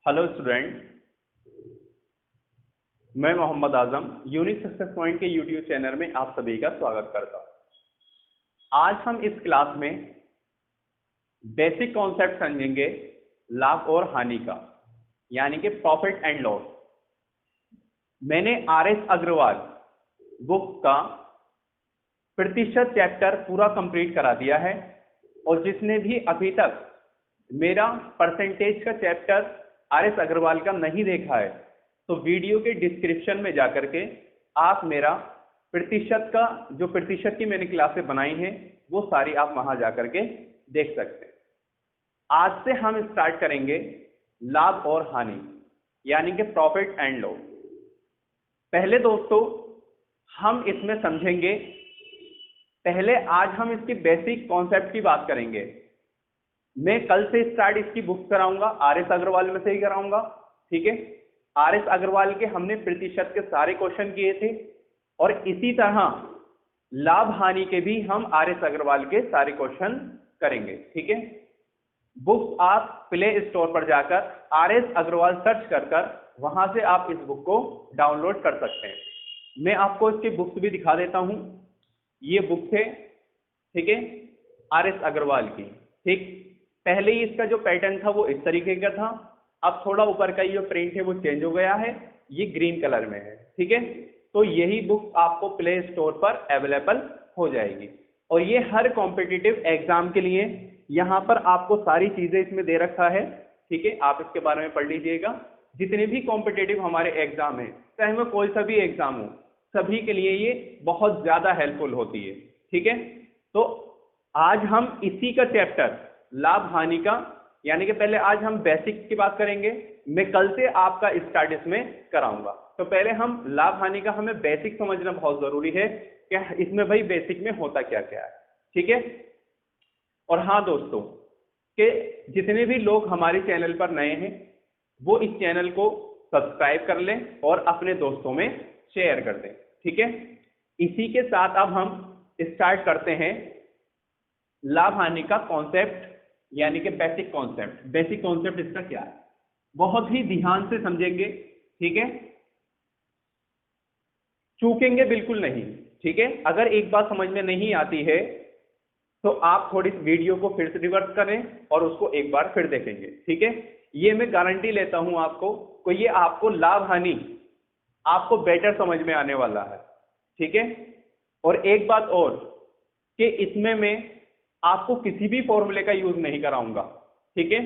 Hello student, मैं Mohammad Azam unique success point के YouTube channel में आप सभी का स्वागत करता हूं। आज हम इस क्लास में बेसिक कॉन्सेप्ट समझेंगे लाभ और हानि का, यानी कि प्रॉफिट एंड लॉस। मैंने आर.एस. अग्रवाल बुक का प्रतिशत चैप्टर पूरा कंप्लीट करा दिया है, और जिसने भी अभी तक मेरा परसेंटेज का चैप्टर आर.एस. अग्रवाल का नहीं देखा है, तो वीडियो के डिस्क्रिप्शन में जाकर के आप मेरा प्रतिशत का जो प्रतिशत की मैंने क्लासें बनाई हैं वो सारी आप वहां जाकर के देख सकते हैं। आज से हम स्टार्ट करेंगे लाभ और हानि, यानी कि प्रॉफिट एंड लॉस। पहले दोस्तों हम इसमें समझेंगे, पहले आज हम इसकी बेसिक कॉन्सेप्ट की बात करेंगे। मैं कल से स्टार्ट इसकी बुक कराऊंगा, आर.एस. अग्रवाल में से ही कराऊंगा, ठीक है। आर.एस. अग्रवाल के हमने प्रतिशत के सारे क्वेश्चन किए थे, और इसी तरह लाभ हानि के भी हम आर.एस. अग्रवाल के सारे क्वेश्चन करेंगे, ठीक है। बुक आप प्ले स्टोर पर जाकर आर.एस. अग्रवाल सर्च कर वहां से आप इस बुक को डाउनलोड कर सकते हैं। मैं आपको इसकी बुक्स भी दिखा देता हूं। ये बुक है, ठीक है, आर.एस. अग्रवाल की। ठीक, पहले ही इसका जो पैटर्न था वो इस तरीके का था, अब थोड़ा ऊपर का ये प्रिंट है वो चेंज हो गया है, ये ग्रीन कलर में है, ठीक है। तो यही बुक आपको प्ले स्टोर पर अवेलेबल हो जाएगी, और ये हर कॉम्पिटिटिव एग्जाम के लिए यहाँ पर आपको सारी चीजें इसमें दे रखा है, ठीक है। आप इसके बारे में पढ़ लीजिएगा। जितने भी कॉम्पिटिटिव हमारे एग्जाम है, चाहे वो कोई सा भी एग्जाम हो, सभी के लिए ये बहुत ज्यादा हेल्पफुल होती है, ठीक है। तो आज हम इसी का चैप्टर लाभ हानि का, यानी कि पहले आज हम बेसिक की बात करेंगे। मैं कल से आपका स्टार्ट इसमें कराऊंगा। तो पहले हम लाभ हानि का, हमें बेसिक समझना बहुत जरूरी है कि इसमें भाई बेसिक में होता क्या क्या है, ठीक है। और हाँ दोस्तों, कि जितने भी लोग हमारे चैनल पर नए हैं वो इस चैनल को सब्सक्राइब कर लें और अपने दोस्तों में शेयर कर दें, ठीक है। इसी के साथ अब हम स्टार्ट करते हैं लाभ हानि का कॉन्सेप्ट, यानी कि बेसिक कॉन्सेप्ट। बेसिक कॉन्सेप्ट इसका क्या है, बहुत ही ध्यान से समझेंगे, ठीक है, चूकेंगे बिल्कुल नहीं, ठीक है। अगर एक बात समझ में नहीं आती है तो आप थोड़ी वीडियो को फिर से रिवर्स करें और उसको एक बार फिर देखेंगे, ठीक है। ये मैं गारंटी लेता हूं आपको को ये आपको लाभ हानि आपको बेटर समझ में आने वाला है, ठीक है। और एक बात और कि इसमें मैं आपको किसी भी फॉर्मूले का यूज नहीं कराऊंगा, ठीक है,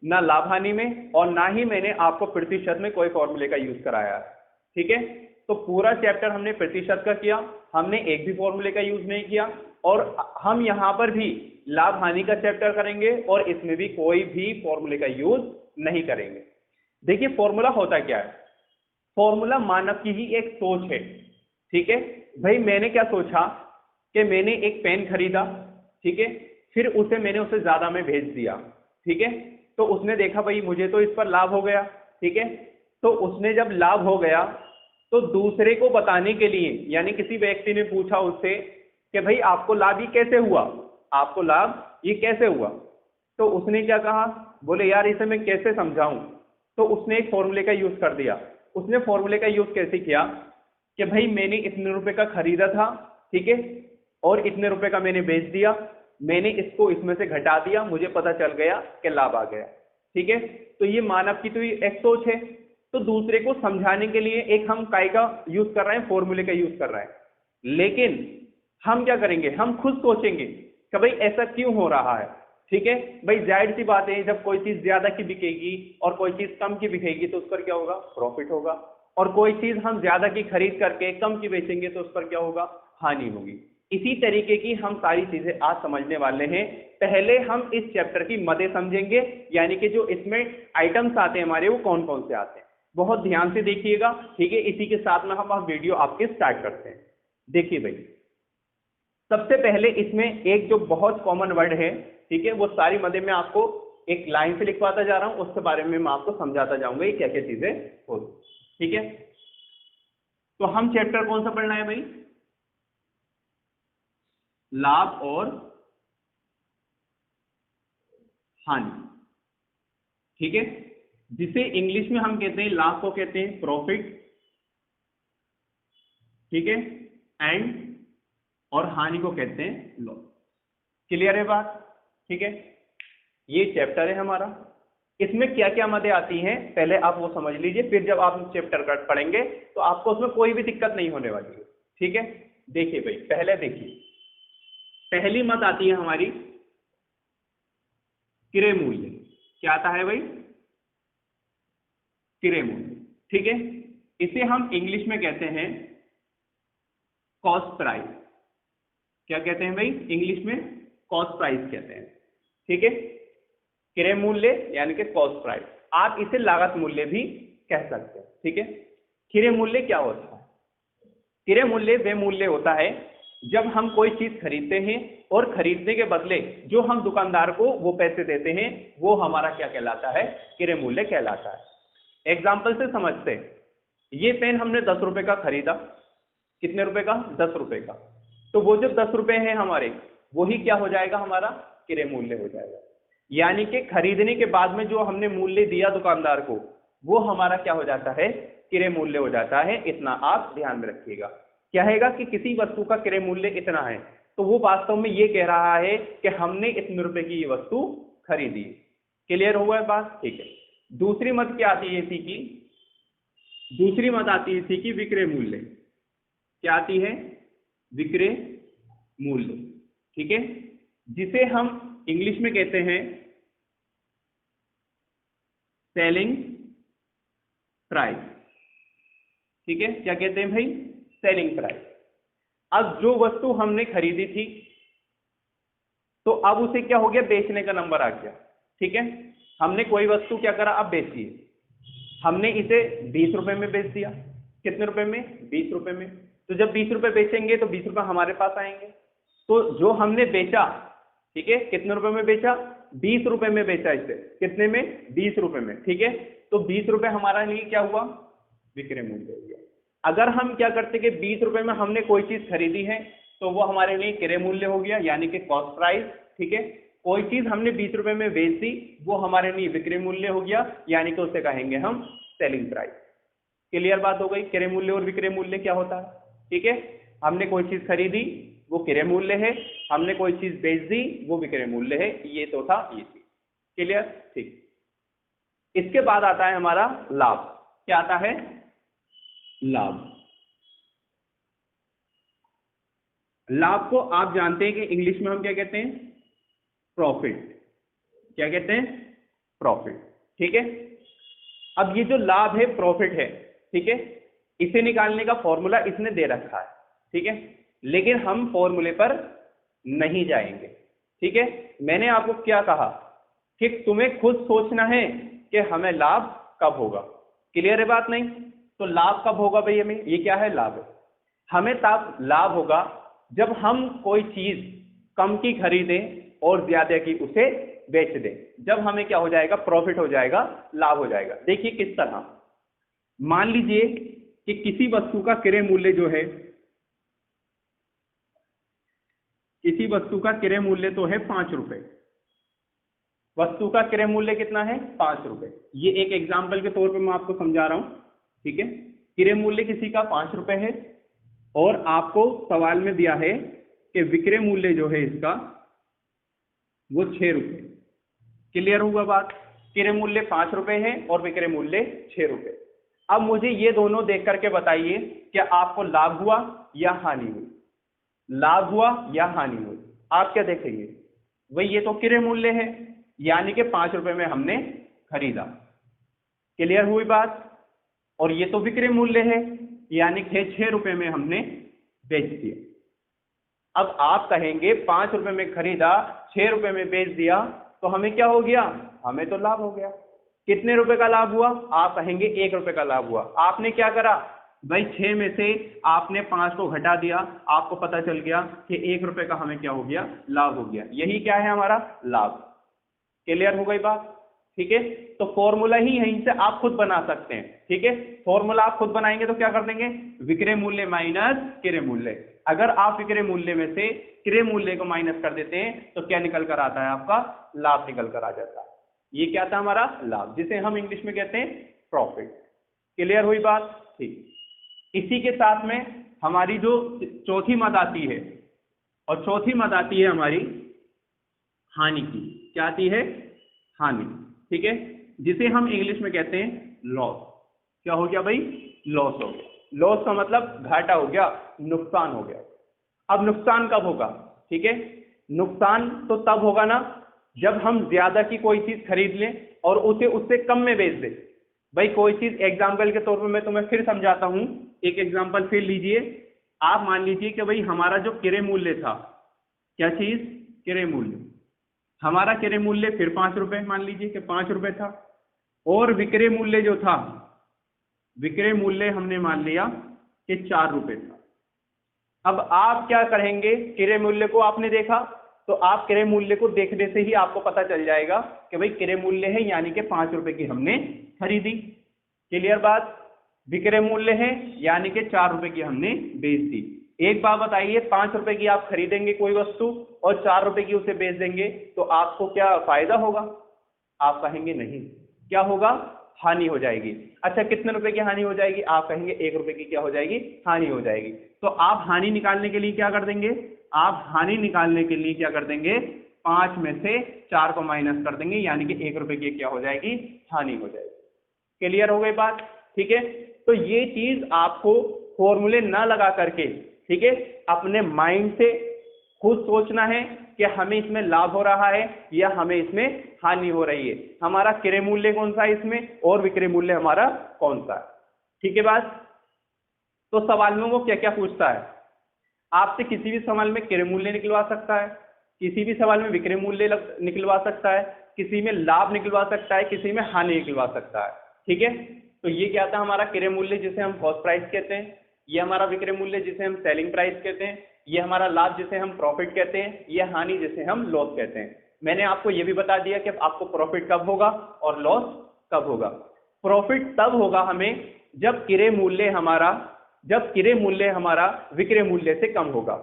ना लाभ हानि में, और ना ही मैंने आपको प्रतिशत में कोई फॉर्मूले का यूज कराया है, ठीक है। तो पूरा चैप्टर हमने प्रतिशत का किया, हमने एक भी फॉर्मूले का यूज नहीं किया, और हम यहां पर भी लाभ हानि का चैप्टर करेंगे और इसमें भी कोई भी फॉर्मूले का यूज नहीं करेंगे। देखिए फॉर्मूला होता क्या है, फॉर्मूला मानव की ही एक सोच है, ठीक है। भाई मैंने क्या सोचा कि मैंने एक पेन खरीदा, ठीक है, फिर मैंने उसे ज्यादा में भेज दिया, ठीक है। तो उसने देखा भाई मुझे तो इस पर लाभ हो गया, ठीक है। तो उसने जब लाभ हो गया तो दूसरे को बताने के लिए, यानी किसी व्यक्ति ने पूछा उससे कि भाई आपको लाभ ये कैसे हुआ, आपको लाभ ये कैसे हुआ। तो उसने क्या कहा, बोले यार इसे मैं कैसे समझाऊं। तो उसने एक फॉर्मूले का यूज कर दिया। उसने फॉर्मूले का यूज कैसे किया कि भाई मैंने इतने रुपए का खरीदा था, ठीक है, और इतने रुपए का मैंने बेच दिया, मैंने इसको इसमें से घटा दिया, मुझे पता चल गया कि लाभ आ गया, ठीक है। तो ये मानव की तो ये एक सोच है। तो दूसरे को समझाने के लिए एक हम काय का यूज कर रहे हैं, फॉर्मूले का यूज कर रहे हैं। लेकिन हम क्या करेंगे, हम खुद सोचेंगे कि भाई ऐसा क्यों हो रहा है, ठीक है। भाई जाहिर सी बात है, जब कोई चीज ज्यादा की बिकेगी और कोई चीज कम की बिकेगी तो उस पर क्या होगा, प्रॉफिट होगा। और कोई चीज हम ज्यादा की खरीद करके कम की बेचेंगे तो उस पर क्या होगा, हानि होगी। इसी तरीके की हम सारी चीजें आज समझने वाले हैं। पहले हम इस चैप्टर की मदे समझेंगे, यानी कि जो इसमें आइटम्स आते हैं हमारे वो कौन कौन से आते हैं। बहुत ध्यान से देखिएगा, ठीक है। इसी के साथ में हम वीडियो आपके स्टार्ट करते हैं। देखिए भाई, सबसे पहले इसमें एक जो बहुत कॉमन वर्ड है, ठीक है, वो सारी मदे में आपको एक लाइन से लिखवाता जा रहा हूं, उसके बारे में मैं आपको समझाता जाऊंगा ये क्या क्या चीजें होती, ठीक है। तो हम चैप्टर कौन सा पढ़ना है भाई, लाभ और हानि, ठीक है। जिसे इंग्लिश में हम कहते हैं, लाभ को कहते हैं प्रॉफिट, ठीक है, एंड और हानि को कहते हैं लॉस। क्लियर है बात? ठीक है, ये चैप्टर है हमारा। इसमें क्या क्या मदें आती हैं पहले आप वो समझ लीजिए, फिर जब आप चैप्टर पढ़ेंगे तो आपको उसमें कोई भी दिक्कत नहीं होने वाली है। ठीक है, देखिए भाई, पहले देखिए, पहली मद आती है हमारी क्रय मूल्य। क्या आता है भाई? क्रय मूल्य। ठीक है, इसे हम इंग्लिश में कहते हैं कॉस्ट प्राइस। क्या कहते हैं भाई? इंग्लिश में कॉस्ट प्राइस कहते हैं। ठीक है, क्रय मूल्य यानी कि कॉस्ट प्राइस, आप इसे लागत मूल्य भी कह सकते हैं। ठीक है, क्रय मूल्य क्या होता है? क्रय मूल्य वह मूल्य होता है जब हम कोई चीज खरीदते हैं और खरीदने के बदले जो हम दुकानदार को वो पैसे देते हैं, वो हमारा क्या कहलाता है? क्रय मूल्य कहलाता है। एग्जाम्पल से समझते हैं, ये पेन हमने 10 रुपए का खरीदा। कितने रुपए का? 10 रुपए का। तो वो जो 10 रुपए हैं हमारे, वही क्या हो जाएगा? हमारा क्रय मूल्य हो जाएगा। यानी कि खरीदने के बाद में जो हमने मूल्य दिया दुकानदार को, वो हमारा क्या हो जाता है? क्रय मूल्य हो जाता है। इतना आप ध्यान में रखिएगा। क्या हैगा कि किसी वस्तु का क्रय मूल्य इतना है, तो वो वास्तव में ये कह रहा है कि हमने इतने रुपए की ये वस्तु खरीदी। क्लियर हुआ है बात? ठीक है, दूसरी मद क्या आती है इसी की? दूसरी मद आती है इसी की विक्रय मूल्य। क्या आती है? विक्रय मूल्य। ठीक है, जिसे हम इंग्लिश में कहते हैं सेलिंग प्राइस। ठीक है, क्या कहते हैं भाई? Selling price. अब जो वस्तु हमने खरीदी थी, तो अब उसे क्या हो गया? बेचने का नंबर आ गया। ठीक है, हमने कोई वस्तु क्या करा? अब बेची है। हमने इसे 20 रुपए में बेच दिया। कितने रुपए में? 20 रुपए में। तो जब 20 रुपए बेचेंगे तो 20 रुपए हमारे पास आएंगे। तो जो हमने बेचा, ठीक है, कितने रुपए में बेचा? 20 रुपए में बेचा इसे। कितने में? 20 रुपए में। ठीक है, तो 20 रुपए हमारा लिए क्या हुआ? विक्रय मूल्य हो गया। अगर हम क्या करते कि 20 रुपए में हमने कोई चीज खरीदी है, तो वो हमारे लिए क्रय मूल्य हो गया, यानी कि कॉस्ट प्राइस। ठीक है, कोई चीज हमने 20 रुपए में बेच दी, वो हमारे लिए विक्रय मूल्य हो गया, यानी कि उसे कहेंगे हम सेलिंग प्राइस। क्लियर बात हो गई? क्रय मूल्य और विक्रय मूल्य क्या होता है? ठीक है, हमने कोई चीज खरीदी, वो क्रय मूल्य है। हमने कोई चीज बेच दी, वो विक्रय मूल्य है। ये तो था ये चीज। क्लियर? ठीक। इसके बाद आता है हमारा लाभ। क्या आता है? लाभ। लाभ को आप जानते हैं कि इंग्लिश में हम क्या कहते हैं? प्रॉफिट। क्या कहते हैं? प्रॉफिट। ठीक है, अब ये जो लाभ है, प्रॉफिट है, ठीक है, इसे निकालने का फॉर्मूला इसने दे रखा है। ठीक है, लेकिन हम फॉर्मूले पर नहीं जाएंगे। ठीक है, मैंने आपको क्या कहा कि तुम्हें खुद सोचना है कि हमें लाभ कब होगा। क्लियर है बात? नहीं तो लाभ कब होगा भाई? हमें ये क्या है? लाभ है। हमें तब लाभ होगा जब हम कोई चीज कम की खरीदें और ज्यादा की उसे बेच दें। जब हमें क्या हो जाएगा? प्रॉफिट हो जाएगा, लाभ हो जाएगा। देखिए किस तरह। मान लीजिए कि किसी वस्तु का क्रय मूल्य जो है, किसी वस्तु का क्रय मूल्य तो है 5 रुपए। वस्तु का क्रय मूल्य कितना है? 5 रुपए। ये एक एग्जाम्पल के तौर पे मैं आपको समझा रहा हूं। ठीक है, क्रय मूल्य किसी का 5 रुपए है और आपको सवाल में दिया है कि विक्रय मूल्य जो है इसका वो 6 रुपए। क्लियर हुआ बात? क्रय मूल्य 5 रुपए है और विक्रय मूल्य 6 रुपए। अब मुझे ये दोनों देख करके बताइए क्या आपको लाभ हुआ या हानि हुई? लाभ हुआ या हानि हुई? आप क्या देखेंगे? भाई ये तो क्रय मूल्य है, यानी कि 5 रुपए में हमने खरीदा। क्लियर हुई बात? और ये तो विक्रय मूल्य है, यानी कि 6 रुपए में हमने बेच दिया। अब आप कहेंगे 5 रुपए में खरीदा, 6 रुपए में बेच दिया, तो हमें क्या हो गया? हमें तो लाभ हो गया। कितने रुपए का लाभ हुआ? आप कहेंगे 1 रुपए का लाभ हुआ। आपने क्या करा भाई? 6 में से आपने 5 को घटा दिया, आपको पता चल गया कि 1 रुपए का हमें क्या हो गया? लाभ हो गया। यही क्या है? हमारा लाभ। क्लियर हो गई बात? ठीक है, तो फॉर्मूला ही यहीं से आप खुद बना सकते हैं। ठीक है, फॉर्मूला आप खुद बनाएंगे तो क्या कर देंगे? विक्रय मूल्य माइनस क्रय मूल्य। अगर आप विक्रय मूल्य में से क्रय मूल्य को माइनस कर देते हैं तो क्या निकल कर आता है? आपका लाभ निकल कर आ जाता है। ये क्या था हमारा लाभ, जिसे हम इंग्लिश में कहते हैं प्रॉफिट। क्लियर हुई बात? ठीक। इसी के साथ में हमारी जो चौथी मद आती है, और चौथी मद आती है हमारी हानि की। क्या आती है? हानि। ठीक है, जिसे हम इंग्लिश में कहते हैं लॉस। क्या हो गया भाई? लॉस हो गया। लॉस का मतलब घाटा हो गया, नुकसान हो गया। अब नुकसान कब होगा? ठीक है, नुकसान तो तब होगा ना जब हम ज्यादा की कोई चीज खरीद लें और उसे उससे कम में बेच दें। भाई कोई चीज एग्जाम्पल के तौर पर मैं तुम्हें फिर समझाता हूं, एक एग्जाम्पल फिर लीजिए। आप मान लीजिए कि भाई हमारा जो क्रय मूल्य था, क्या चीज? क्रय मूल्य। हमारा क्रय मूल्य फिर 5 रुपए, मान लीजिए कि 5 रुपए था, और विक्रय मूल्य जो था, विक्रय मूल्य हमने मान लिया कि 4 रुपए था। अब आप क्या करेंगे? क्रय मूल्य को आपने देखा, तो आप क्रय मूल्य को देखने से ही आपको पता चल जाएगा कि भाई क्रय मूल्य है, यानी कि 5 रुपए की हमने खरीदी। क्लियर बात? विक्रय मूल्य है यानी कि 4 रुपए की हमने बेच दी। एक बात बताइए, 5 रुपए की आप खरीदेंगे कोई वस्तु और 4 रुपए की उसे बेच देंगे, तो आपको क्या फायदा होगा? आप कहेंगे नहीं। क्या होगा? हानि हो जाएगी। अच्छा, कितने रुपए की हानि हो जाएगी? आप कहेंगे 1 रुपए की क्या हो जाएगी? हानि हो जाएगी। तो आप हानि निकालने के लिए क्या कर देंगे? आप हानि निकालने के लिए क्या कर देंगे? 5 में से 4 को माइनस कर देंगे, यानी कि 1 रुपए की क्या हो जाएगी? हानि हो जाएगी। क्लियर हो गई बात? ठीक है, तो ये चीज आपको फॉर्मूले ना लगा करके, ठीक है, अपने माइंड से खुद सोचना है कि हमें इसमें लाभ हो रहा है या हमें इसमें हानि हो रही है, हमारा क्रय मूल्य कौन सा है इसमें और विक्रय मूल्य हमारा कौन सा है। ठीक है बात? तो सवाल में वो क्या क्या पूछता है आपसे? किसी भी सवाल में क्रय मूल्य निकलवा सकता है, किसी भी सवाल में विक्रय मूल्य निकलवा सकता है, किसी में लाभ निकलवा सकता है, किसी में हानि निकलवा सकता है। ठीक है, तो ये क्या था? हमारा क्रय मूल्य जिसे हम कॉस्ट प्राइस कहते हैं, ये हमारा विक्रय मूल्य जिसे हम सेलिंग प्राइस कहते हैं, ये हमारा लाभ जिसे हम प्रॉफिट कहते हैं, ये हानि जिसे हम लॉस कहते हैं। मैंने आपको ये भी बता दिया कि आपको प्रॉफिट कब होगा और लॉस कब होगा। प्रॉफिट तब होगा हमें जब क्रय मूल्य हमारा विक्रय मूल्य से कम होगा।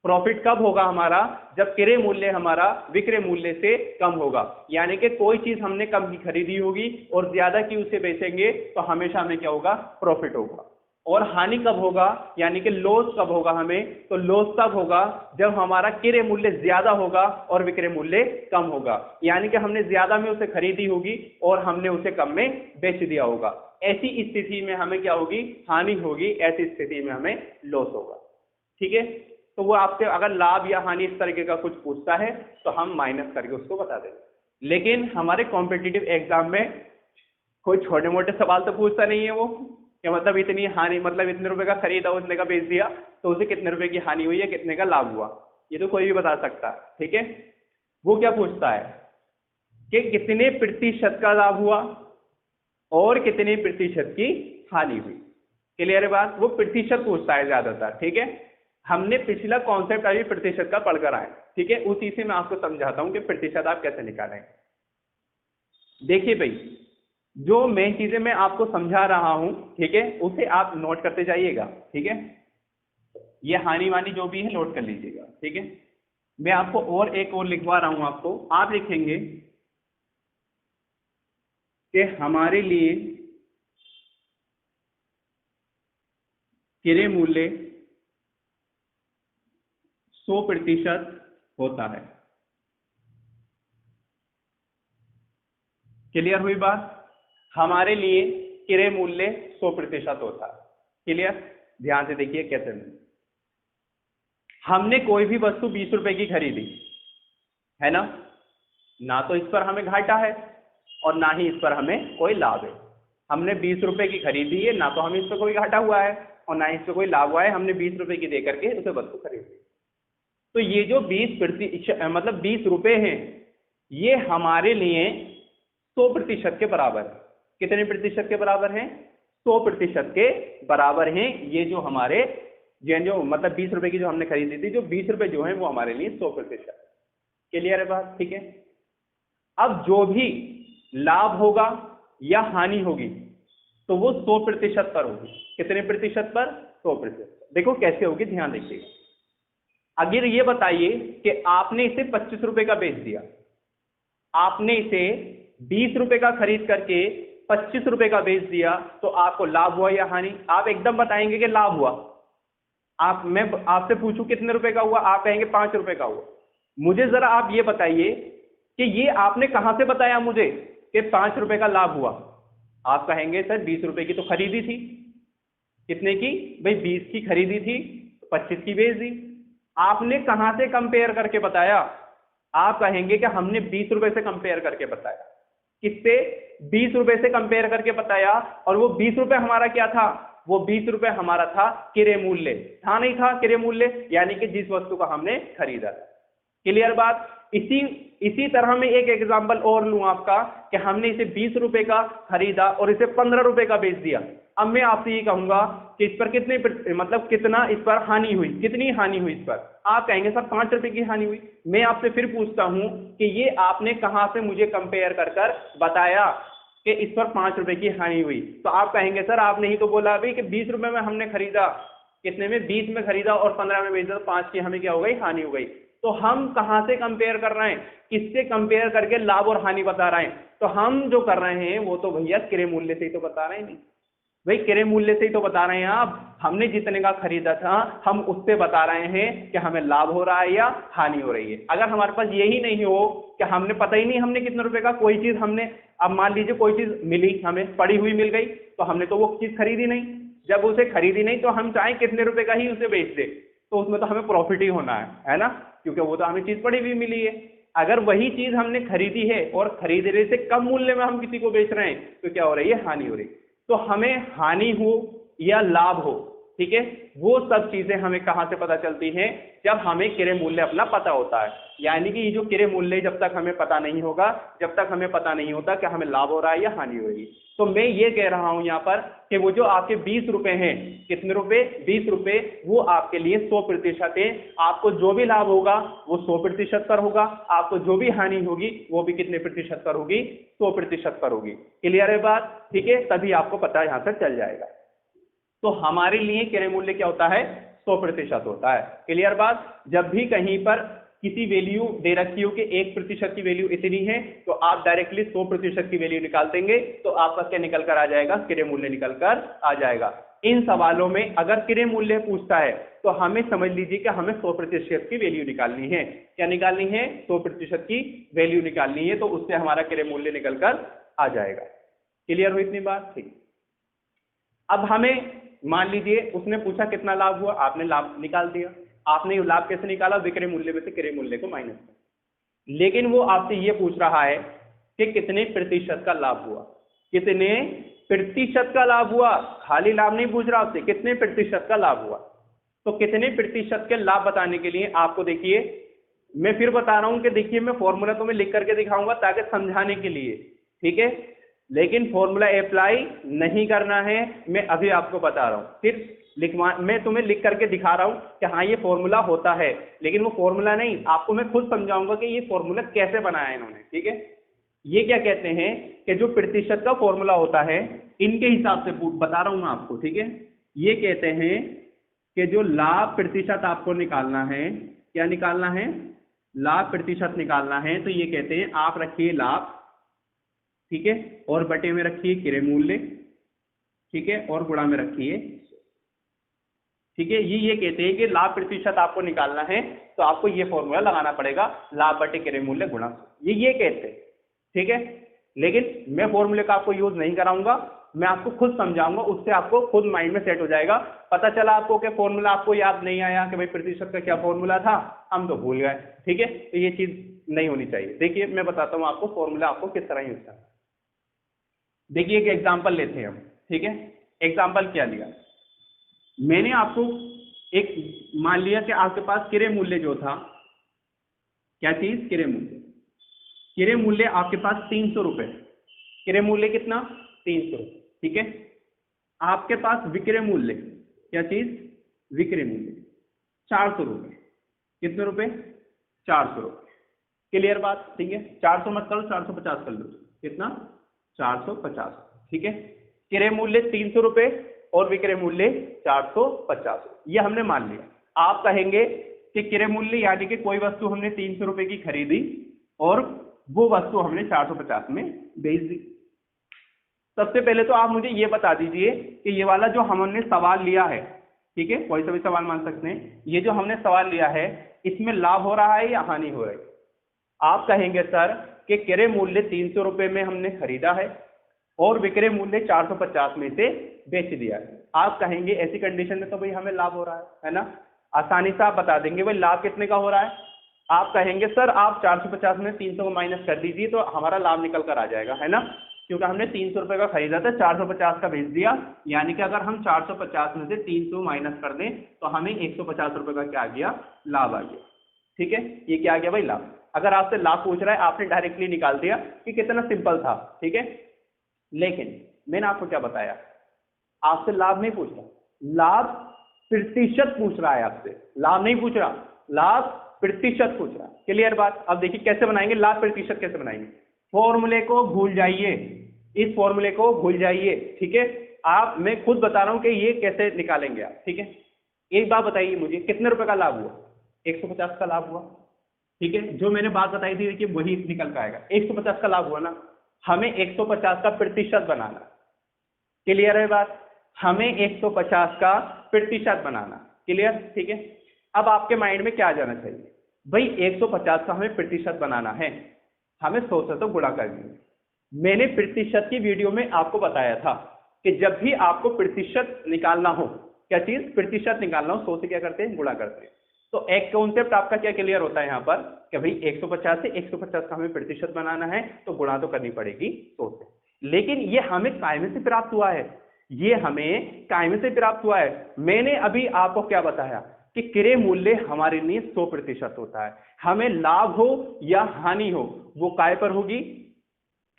प्रॉफिट कब होगा हमारा? जब क्रय मूल्य हमारा विक्रय मूल्य से कम होगा, यानी कि कोई चीज हमने कम की खरीदी होगी और ज्यादा की उसे बेचेंगे तो हमेशा हमें क्या होगा? प्रॉफिट होगा। और हानि कब होगा, यानी कि लॉस कब होगा हमें? तो लॉस तब होगा जब हमारा क्रय मूल्य ज्यादा होगा और विक्रय मूल्य कम होगा, यानी कि हमने ज्यादा में उसे खरीदी होगी और हमने उसे कम में बेच दिया होगा। ऐसी स्थिति में हमें क्या होगी? हानि होगी। ऐसी स्थिति में हमें लॉस होगा। ठीक है, तो वो आपसे अगर लाभ या हानि इस तरीके का कुछ पूछता है तो हम माइनस करके उसको बता देंगे। लेकिन हमारे कॉम्पिटिटिव एग्जाम में कोई छोटे मोटे सवाल तो पूछता नहीं है वो, क्या मतलब इतनी हानि, मतलब इतने रुपए का खरीदा उतने का बेच दिया तो उसे कितने रुपए की हानि हुई है, कितने का लाभ हुआ, ये तो कोई भी बता सकता है। ठीक है, वो क्या पूछता है कि कितने प्रतिशत का लाभ हुआ और कितने प्रतिशत की हानि हुई। क्लियर है बात? वो प्रतिशत पूछता है ज्यादातर। ठीक है, हमने पिछला कॉन्सेप्ट अभी प्रतिशत का पढ़कर आए। ठीक है, उसी से मैं आपको समझाता हूं कि प्रतिशत आप कैसे निकालेंगे। देखिए भाई, जो मेन चीजें मैं आपको समझा रहा हूं, ठीक है, उसे आप नोट करते जाइएगा। ठीक है, ये हानि वानी जो भी है नोट कर लीजिएगा। ठीक है, मैं आपको और एक और लिखवा रहा हूं आपको। आप लिखेंगे कि हमारे लिए क्रय मूल्य 100% होता है। क्लियर हुई बात? हमारे लिए क्रय मूल्य 100% होता है। क्लियर? ध्यान से देखिए कैसे। हमने कोई भी वस्तु 20 रुपए की खरीदी है ना तो इस पर हमें घाटा है और ना ही इस पर हमें कोई लाभ है। हमने 20 रुपए की खरीदी है, ना तो हमें इस पर कोई घाटा हुआ है और ना ही इस पर कोई लाभ हुआ है। हमने 20 रुपए की दे करके उसे वस्तु खरीदी। तो ये जो 20 रुपए हैं, ये हमारे लिए 100% के बराबर है। कितने प्रतिशत के बराबर हैं? 100% के बराबर हैं। ये जो हमारे जो मतलब 20 रुपए की जो हमने खरीदी थी, जो 20 रुपए जो है वो हमारे लिए 100%। क्लियर है बात? ठीक है, अब जो भी लाभ होगा या हानि होगी तो वो 100% पर होगी। कितने प्रतिशत पर? 100%। देखो कैसे होगी, ध्यान देखिएगा। अगर ये बताइए कि आपने इसे 25 रुपए का बेच दिया, आपने इसे ₹20 का खरीद करके ₹25 का बेच दिया तो आपको लाभ हुआ या हानि? आप एकदम बताएंगे कि लाभ हुआ। मैं आपसे पूछूं कितने रुपए का हुआ, आप कहेंगे ₹5 का हुआ। मुझे जरा आप ये बताइए कि ये आपने कहां से बताया मुझे कि ₹5 का लाभ हुआ? आप कहेंगे सर ₹20 की तो खरीदी थी। कितने की भाई? 20 की खरीदी थी, 25 की बेच दी। आपने कहां से कंपेयर करके बताया? आप कहेंगे कि हमने ₹20 से कंपेयर करके बताया। किससे? ₹20 से कंपेयर करके बताया। और वो ₹20 हमारा क्या था? वो ₹20 हमारा था क्रय मूल्य। था नहीं था क्रय मूल्य? यानी कि जिस वस्तु का हमने खरीदा था। क्लियर बात? इसी तरह में एक एग्जांपल और लूं आपका कि हमने इसे ₹20 का खरीदा और इसे ₹15 का बेच दिया। अब मैं आपसे ये कहूंगा कि इस पर कितना इस पर हानि हुई? कितनी हानि हुई इस पर? आप कहेंगे सर ₹5 की हानि हुई। मैं आपसे फिर पूछता हूं कि ये आपने कहां से मुझे कंपेयर कर बताया कि इस पर ₹5 की हानि हुई? तो आप कहेंगे सर आपने ही तो बोला अभी कि ₹20 में हमने खरीदा। कितने में? 20 में खरीदा और 15 में बेचा, तो 5 की हमें क्या हो गई? हानि हो गई। तो हम कहां से कंपेयर कर रहे हैं? किससे कंपेयर करके लाभ और हानि बता रहे हैं? तो हम जो कर रहे हैं वो तो भैया क्रय मूल्य से ही तो बता रहे हैं। नहीं भाई, क्रय मूल्य से ही तो बता रहे हैं। आप हमने जितने का खरीदा था हम उससे बता रहे हैं कि हमें लाभ हो रहा है या हानि हो रही है। अगर हमारे पास यही नहीं हो कि हमने पता ही नहीं हमने कितने रुपए का कोई चीज हमने, अब मान लीजिए कोई चीज मिली, हमें पड़ी हुई मिल गई, तो हमने तो वो चीज खरीदी नहीं। जब उसे खरीदी नहीं तो हम चाहे कितने रुपए का ही उसे बेच दे तो उसमें तो हमें प्रॉफिट ही होना है ना, क्योंकि वो तो हमें चीज पड़ी हुई मिली है। अगर वही चीज हमने खरीदी है और खरीदने से कम मूल्य में हम किसी को बेच रहे हैं तो क्या हो रही है? हानि हो रही है। तो हमें हानि हो या लाभ हो, ठीक है, वो सब चीजें हमें कहां से पता चलती हैं? जब हमें क्रय मूल्य अपना पता होता है। यानी कि ये जो क्रय मूल्य जब तक हमें पता नहीं होगा, जब तक हमें पता नहीं होता कि हमें लाभ हो रहा है या हानि हो रही है। तो मैं ये कह रहा हूं यहां पर कि वो जो आपके ₹20 हैं, कितने रुपए? ₹20, वो आपके लिए 100% है। आपको जो भी लाभ होगा वो 100% पर होगा, आपको जो भी हानि होगी वो भी कितने प्रतिशत पर होगी? 100% पर होगी। क्लियर है बात? ठीक है, तभी आपको पता यहां से चल जाएगा। तो हमारे लिए क्रय मूल्य क्या होता है? 100% होता है। क्लियर बात? जब भी कहीं पर किसी वैल्यू दे रखी हो कि 1% की वैल्यू इतनी है तो आप डायरेक्टली 100% की वैल्यू निकाल देंगे तो आपका क्या निकल कर आ जाएगा? क्रय मूल्य निकल कर आ जाएगा। इन सवालों में अगर क्रय मूल्य पूछता है तो हमें समझ लीजिए कि हमें 100% की वैल्यू निकालनी है। क्या निकालनी है? 100% की वैल्यू निकालनी है, तो उससे हमारा क्रय मूल्य निकल कर आ जाएगा। क्लियर हुई इतनी बात? ठीक। अब हमें मान लीजिए उसने पूछा कितना लाभ हुआ, आपने लाभ निकाल दिया। आपने ये लाभ कैसे निकाला? विक्रय मूल्य में से क्रय मूल्य को माइनस कर। लेकिन वो आपसे ये पूछ रहा है कि कितने प्रतिशत का लाभ हुआ? कितने प्रतिशत का लाभ हुआ? खाली लाभ नहीं पूछ रहा आपसे, कितने प्रतिशत का लाभ हुआ। तो कितने प्रतिशत के लाभ बताने के लिए आपको देखिए मैं फिर बता रहा हूं कि देखिए मैं फॉर्मूला तो मैं लिख करके दिखाऊंगा ताकि समझाने के लिए, ठीक है, लेकिन फॉर्मूला अप्लाई नहीं करना है। मैं अभी आपको बता रहा हूं, फिर मैं तुम्हें लिख करके दिखा रहा हूं कि हाँ ये फॉर्मूला होता है, लेकिन वो फॉर्मूला नहीं, आपको मैं खुद समझाऊंगा कि ये फॉर्मूला कैसे बनाया है इन्होंने। ठीक है, ये क्या कहते हैं कि जो प्रतिशत का फॉर्मूला होता है इनके हिसाब से बता रहा हूं मैं आपको। ठीक है, ये कहते हैं कि जो लाभ प्रतिशत आपको निकालना है, क्या निकालना है? लाभ प्रतिशत निकालना है। तो ये कहते हैं आप रखिए लाभ, ठीक है, और बटे में रखिए क्रय मूल्य, ठीक है, और गुणा में रखिए, ठीक है। ये कहते हैं कि लाभ प्रतिशत आपको निकालना है तो आपको ये फॉर्मूला लगाना पड़ेगा, लाभ बटे क्रय मूल्य गुणा। ये कहते हैं, ठीक है, लेकिन मैं फॉर्मूले का आपको यूज नहीं कराऊंगा, मैं आपको खुद समझाऊंगा, उससे आपको खुद माइंड में सेट हो जाएगा। पता चला आपको कि फॉर्मूला आपको याद नहीं आया कि भाई प्रतिशत का क्या फॉर्मूला था, हम तो भूल गए। ठीक है, तो ये चीज नहीं होनी चाहिए। देखिए मैं बताता हूं आपको फॉर्मूला आपको किस तरह यूज करना है। देखिए एक एग्जाम्पल लेते हैं हम, ठीक है। एग्जाम्पल क्या लिया मैंने आपको, एक मान लिया कि आपके पास क्रय मूल्य जो था, क्या चीज? क्रय मूल्य। क्रय मूल्य आपके पास 300 रुपए, क्रय मूल्य कितना? 300 रुपए, ठीक है। आपके पास विक्रय मूल्य, क्या चीज? विक्रय मूल्य 400 रुपए। कितने रुपए? 400 रुपए। क्लियर बात? ठीक है, 400 मत करो, 450 कर लो। कितना? 450, ठीक है। क्रय मूल्य 300 रुपए और विक्रय मूल्य 450, ये हमने मान लिया। आप कहेंगे कि क्रय मूल्य यानी कि कोई वस्तु हमने 300 रुपए की खरीदी और वो वस्तु हमने 450 में बेच दी। सबसे पहले तो आप मुझे ये बता दीजिए कि ये वाला जो हमने सवाल लिया है, ठीक है, कोई सा भी सवाल मान सकते हैं, ये जो हमने सवाल लिया है इसमें लाभ हो रहा है या हानि हो रही है? आप कहेंगे सर कि क्रय मूल्य 300 रुपए में हमने खरीदा है और विक्रय मूल्य 450 में से बेच दिया है। आप कहेंगे ऐसी कंडीशन में तो भाई हमें लाभ हो रहा है ना? आसानी से आप बता देंगे भाई लाभ कितने का हो रहा है। आप कहेंगे सर आप 450 में 300 को माइनस कर दीजिए तो हमारा लाभ निकल कर आ जाएगा, है ना, क्योंकि हमने 300 रुपए का खरीदा था, 450 का बेच दिया, यानी कि अगर हम 450 में से 300 माइनस कर दें तो हमें 150 रुपए का क्या आ गया, लाभ आ गया। ठीक है, ये क्या आ गया भाई, लाभ। अगर आपसे लाभ पूछ रहा है आपने डायरेक्टली निकाल दिया कि कितना सिंपल था, ठीक है। लेकिन मैंने आपको क्या बताया, आपसे लाभ नहीं पूछ रहा, लाभ प्रतिशत पूछ रहा है आपसे, लाभ नहीं पूछ रहा, लाभ प्रतिशत पूछ रहा है। क्लियर बात? अब देखिए कैसे बनाएंगे लाभ प्रतिशत, कैसे बनाएंगे। फॉर्मूले को भूल जाइए, इस फॉर्मूले को भूल जाइए, ठीक है। आप, मैं खुद बता रहा हूं कि ये कैसे निकालेंगे आप, ठीक है। एक बात बताइए मुझे, कितने रुपए का लाभ हुआ? 150 का लाभ हुआ, ठीक है। जो मैंने बात बताई थी कि वही निकल का आएगा, 150 का लाभ हुआ ना। हमें 150 का प्रतिशत बनाना। क्लियर है बात? हमें 150 का प्रतिशत बनाना। क्लियर? ठीक है। अब आपके माइंड में क्या आ जाना चाहिए भाई, 150 का हमें प्रतिशत बनाना है, हमें 100 से तो गुणा करनी है। मैंने प्रतिशत की वीडियो में आपको बताया था कि जब भी आपको प्रतिशत निकालना हो, क्या चीज, प्रतिशत निकालना हो, 100 से क्या करते हैं, गुणा करते हैं। तो एक कॉन्सेप्ट आपका क्या क्लियर होता है यहाँ पर कि भाई 150 से 150 का हमें प्रतिशत बनाना है तो गुणा तो करनी पड़ेगी 100 से। लेकिन ये हमें कायमे से प्राप्त हुआ है, ये हमें कायमे से प्राप्त हुआ है। मैंने अभी आपको क्या बताया कि क्रय मूल्य हमारे लिए 100% होता है। हमें लाभ हो या हानि हो वो काय पर होगी,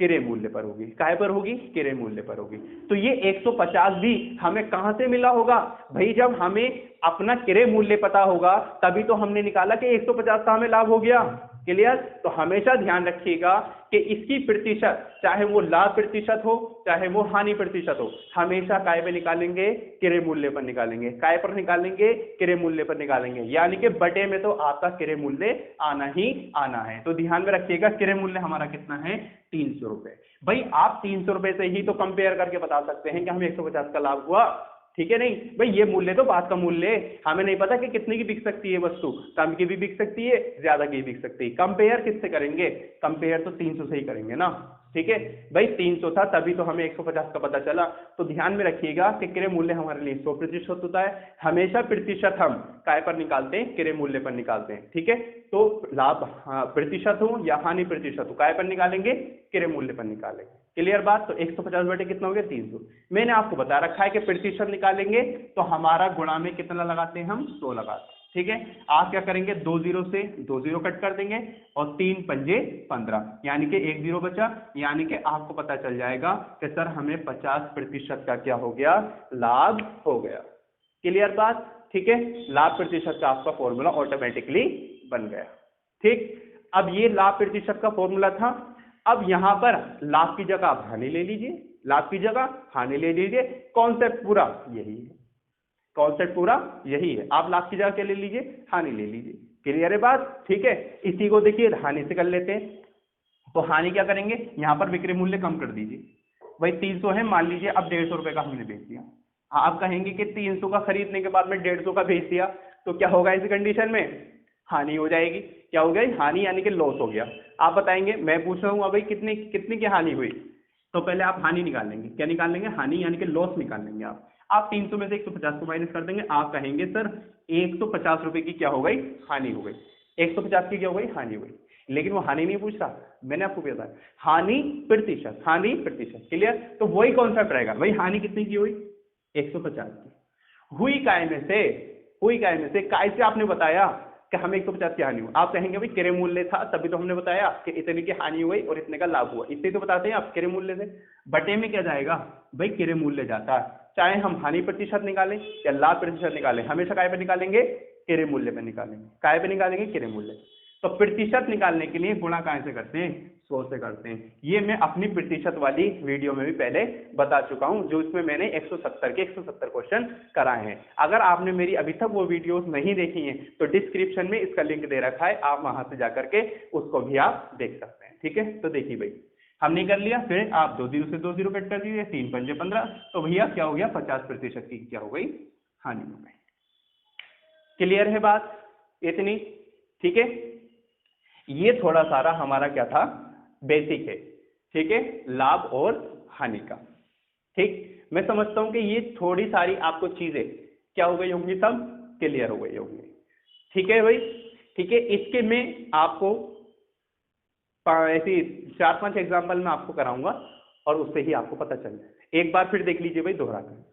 क्रय मूल्य पर होगी। काय पर होगी, क्रय मूल्य पर होगी। तो ये 150 भी हमें कहां से मिला होगा भाई, जब हमें अपना क्रय मूल्य पता होगा तभी तो हमने निकाला कि 150 का हमें लाभ हो गया। क्लियर? तो हमेशा ध्यान रखिएगा कि इसकी प्रतिशत, चाहे वो लाभ प्रतिशत हो चाहे वो हानि प्रतिशत हो, हमेशा काय पे निकालेंगे, क्रय मूल्य पर निकालेंगे। काय पर निकालेंगे, क्रय मूल्य पर निकालेंगे, यानी कि बटे में तो आपका क्रय मूल्य आना ही आना है। तो ध्यान में रखिएगा क्रय मूल्य हमारा कितना है, 300 रुपए। भाई आप 300 रुपए से ही तो कंपेयर करके बता सकते हैं कि हमें 150 का लाभ हुआ, ठीक है। नहीं भाई, ये मूल्य तो बात का मूल्य है, हमें नहीं पता कि कितने की बिक सकती है वस्तु, कम की भी बिक सकती है, ज्यादा की बिक सकती है। कंपेयर किससे करेंगे, कंपेयर तो 300 से ही करेंगे ना, ठीक है भाई। 300 था तभी तो हमें 150 का पता चला। तो ध्यान में रखिएगा कि क्रय मूल्य हमारे लिए 100% होता है। हमेशा प्रतिशत हम काय पर निकालते हैं, क्रय मूल्य पर निकालते हैं, ठीक है। तो लाभ प्रतिशत हो या हानि प्रतिशत हो, काय पर निकालेंगे, क्रय मूल्य पर निकालेंगे। क्लियर बात? तो 150 बटे कितना हो गया, 300। मैंने आपको बता रखा है कि प्रतिशत निकालेंगे तो हमारा गुणा में कितना लगाते हैं हम, 100 लगाते हैं, ठीक है। आप क्या करेंगे, 2 जीरो से 2 जीरो कट कर देंगे और 3 पंजे 15, यानी कि 1 जीरो बचा, यानी कि आपको पता चल जाएगा कि सर हमें 50% का क्या हो गया, लाभ हो गया। क्लियर बात? ठीक है। लाभ प्रतिशत का आपका फॉर्मूला ऑटोमेटिकली बन गया, ठीक। अब ये लाभ प्रतिशत का फॉर्मूला था। अब यहां पर लाभ की जगह आप हानि ले लीजिए, लाभ की जगह हानि ले लीजिए। कॉन्सेप्ट पूरा यही है, कॉन्सेप्ट पूरा यही है। आप लाभ की जगह क्या ले लीजिए, हानि ले लीजिए। क्लियर है बात? ठीक है। इसी को देखिए हानि से कर लेते हैं। तो हानि क्या करेंगे, यहां पर विक्रय मूल्य कम कर दीजिए। भाई 300 है, मान लीजिए अब 150 रुपए का हमने बेच दिया। आप कहेंगे कि 300 का खरीदने के बाद में 150 का बेच दिया तो क्या होगा, इस कंडीशन में हानि हो जाएगी। क्या हो गई, हानि, यानी कि लॉस हो गया। आप बताएंगे, मैं पूछ रहा हूँ भाई कितनी कितनी की हानि हुई, तो पहले आप हानि निकाल लेंगे। क्या निकाल लेंगे, हानि, यानी कि लॉस निकाल लेंगे। आप 300 में से 150 को माइनस कर देंगे। आप कहेंगे सर 150 रुपए की क्या हो गई, हानि हो गई। 150 की क्या हो गई, हानि हो गई। लेकिन वो हानि नहीं पूछ रहा, मैंने आपको बताया हानि प्रतिशत, हानि प्रतिशत। क्लियर? तो वही कॉन्सेप्ट रहेगा भाई, हानि कितनी की हुई, 150 की हुई। काय में से, हुई काय में से, काय से आपने बताया कि हमें 150 की हानि हुई। आप कहेंगे भाई क्रय मूल्य था तभी तो हमने बताया कि इतने की हानि हुई और इतने का लाभ हुआ, इससे तो बताते हैं आप क्रय मूल्य से। बटे में क्या जाएगा भाई, क्रय मूल्य जाता है। चाहे हम हानि प्रतिशत निकालें या लाभ प्रतिशत निकालें, हमेशा काय पे निकालेंगे, क्रय मूल्य पे निकालेंगे। काय पे निकालेंगे, क्रय मूल्य। तो प्रतिशत निकालने के लिए गुणा काय से करते हैं, 100 से करते हैं। ये मैं अपनी प्रतिशत वाली वीडियो में भी पहले बता चुका हूं, जो इसमें मैंने 170 के 170 क्वेश्चन कराए हैं। अगर आपने मेरी अभी तक वो वीडियोस नहीं देखी हैं तो डिस्क्रिप्शन में इसका लिंक दे रखा है, आप वहां से जाकर के उसको भी आप देख सकते हैं। ठीक है। तो देखिए भाई हमने कर लिया, फिर आप 2 0 से 2 0 कट कर दीजिए, 3 पंजे 15, तो भैया क्या हो गया 50% की क्या हो गई हानि हो गई। क्लियर है बात इतनी, ठीक है। ये थोड़ा सारा हमारा क्या था बेसिक है, ठीक है, लाभ और हानि का। ठीक, मैं समझता हूं कि ये थोड़ी सारी आपको चीजें क्या हो गई होंगी, सब क्लियर हो गई होंगी, ठीक है भाई। ठीक है, इसके में आपको ऐसी 4-5 एग्जाम्पल मैं आपको कराऊंगा और उससे ही आपको पता चल जाए। एक बार फिर देख लीजिए भाई दोहरा कर,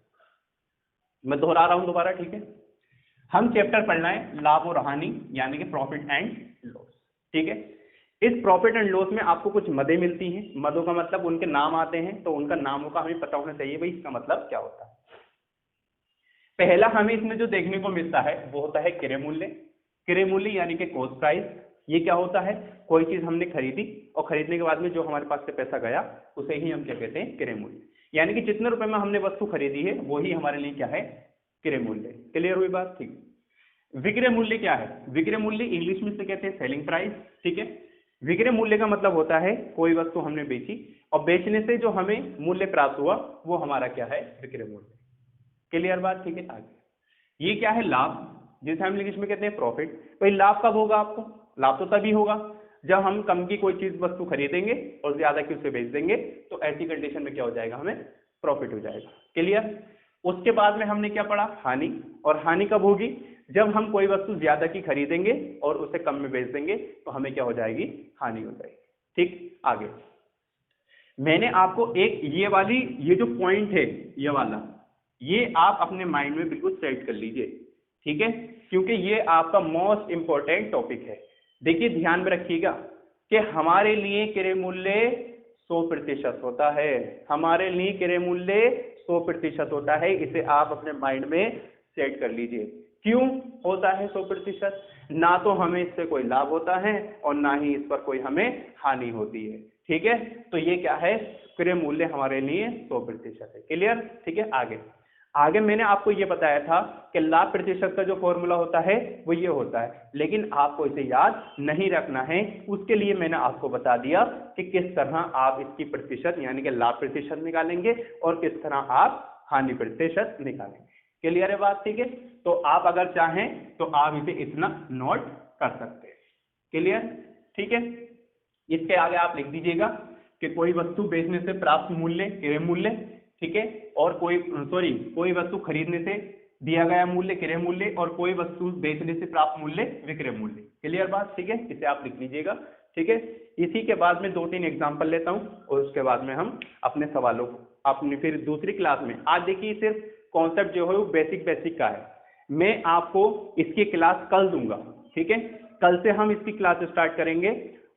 मैं दोहरा रहा हूं दोबारा, ठीक है। हम चैप्टर पढ़ना है लाभ और हानि यानी कि प्रॉफिट एंड लॉस, ठीक है। इस प्रॉफिट एंड लॉस में आपको कुछ मदें मिलती हैं, मदों का मतलब उनके नाम आते हैं, तो उनका नामों का हमें पता होना चाहिए भाई इसका मतलब क्या होता है। पहला हमें इसमें जो देखने को मिलता है वो होता है क्रय मूल्य। क्रय मूल्य यानी कि कॉस्ट प्राइस। ये क्या होता है, कोई चीज हमने खरीदी और खरीदने के बाद में जो हमारे पास से पैसा गया उसे ही हम क्या कहते हैं क्रय मूल्य, यानी कि जितने रुपए में हमने वस्तु खरीदी है वो ही हमारे लिए क्या है क्रय मूल्य। क्लियर हुई बात, ठीक। विक्रय मूल्य क्या है, विक्रय मूल्य इंग्लिश में से कहते हैं सेलिंग प्राइस, ठीक है। विक्रय मूल्य का मतलब होता है कोई वस्तु हमने बेची और बेचने से जो हमें मूल्य प्राप्त हुआ वो हमारा क्या है विक्रय मूल्य। क्लियर बात, ठीक है। आगे ये क्या है लाभ, जिसे हम इंग्लिश में कहते हैं प्रॉफिट। भाई लाभ कब होगा आपको, लाभ तो तभी होगा जब हम कम की कोई चीज वस्तु खरीदेंगे और ज्यादा की उसे बेच देंगे, तो ऐसी कंडीशन में क्या हो जाएगा हमें प्रॉफिट हो जाएगा। क्लियर। उसके बाद में हमने क्या पढ़ा हानि, और हानि कब होगी जब हम कोई वस्तु ज्यादा की खरीदेंगे और उसे कम में बेच देंगे तो हमें क्या हो जाएगी हानि हो जाएगी। ठीक, आगे मैंने आपको एक ये जो पॉइंट है ये वाला, ये आप अपने माइंड में बिल्कुल सेट कर लीजिए, ठीक है, क्योंकि ये आपका मोस्ट इंपॉर्टेंट टॉपिक है। देखिए ध्यान में रखिएगा कि हमारे लिए क्रय मूल्य 100% होता है, हमारे लिए क्रय मूल्य 100% होता है, इसे आप अपने माइंड में सेट कर लीजिए। क्यों होता है 100%? ना तो हमें इससे कोई लाभ होता है और ना ही इस पर कोई हमें हानि होती है, ठीक है। तो ये क्या है क्रय मूल्य हमारे लिए 100% है। क्लियर, ठीक है। आगे मैंने आपको ये बताया था कि लाभ प्रतिशत का जो फॉर्मूला होता है वो ये होता है, लेकिन आपको इसे याद नहीं रखना है। उसके लिए मैंने आपको बता दिया कि किस तरह आप इसकी प्रतिशत यानी कि लाभ प्रतिशत निकालेंगे और किस तरह आप हानि प्रतिशत निकालेंगे। क्लियर है बात, ठीक है। तो आप अगर चाहें तो आप इसे इतना नोट कर सकते हैं। क्लियर, ठीक है। इसके आगे आप लिख दीजिएगा कि कोई वस्तु बेचने से प्राप्त मूल्य क्रय मूल्य, ठीक है, और कोई वस्तु खरीदने से दिया गया मूल्य क्रय मूल्य और कोई वस्तु बेचने से प्राप्त मूल्य विक्रय मूल्य। क्लियर बात, ठीक है। इसे आप लिख लीजिएगा, ठीक है। इसी के बाद में 2-3 एग्जांपल लेता हूं और उसके बाद में हम अपने सवालों को अपनी फिर दूसरी क्लास में, आज देखिए सिर्फ कॉन्सेप्ट जो है वो बेसिक का है, मैं आपको इसकी क्लास कल दूंगा, ठीक है। कल से हम इसकी क्लास स्टार्ट करेंगे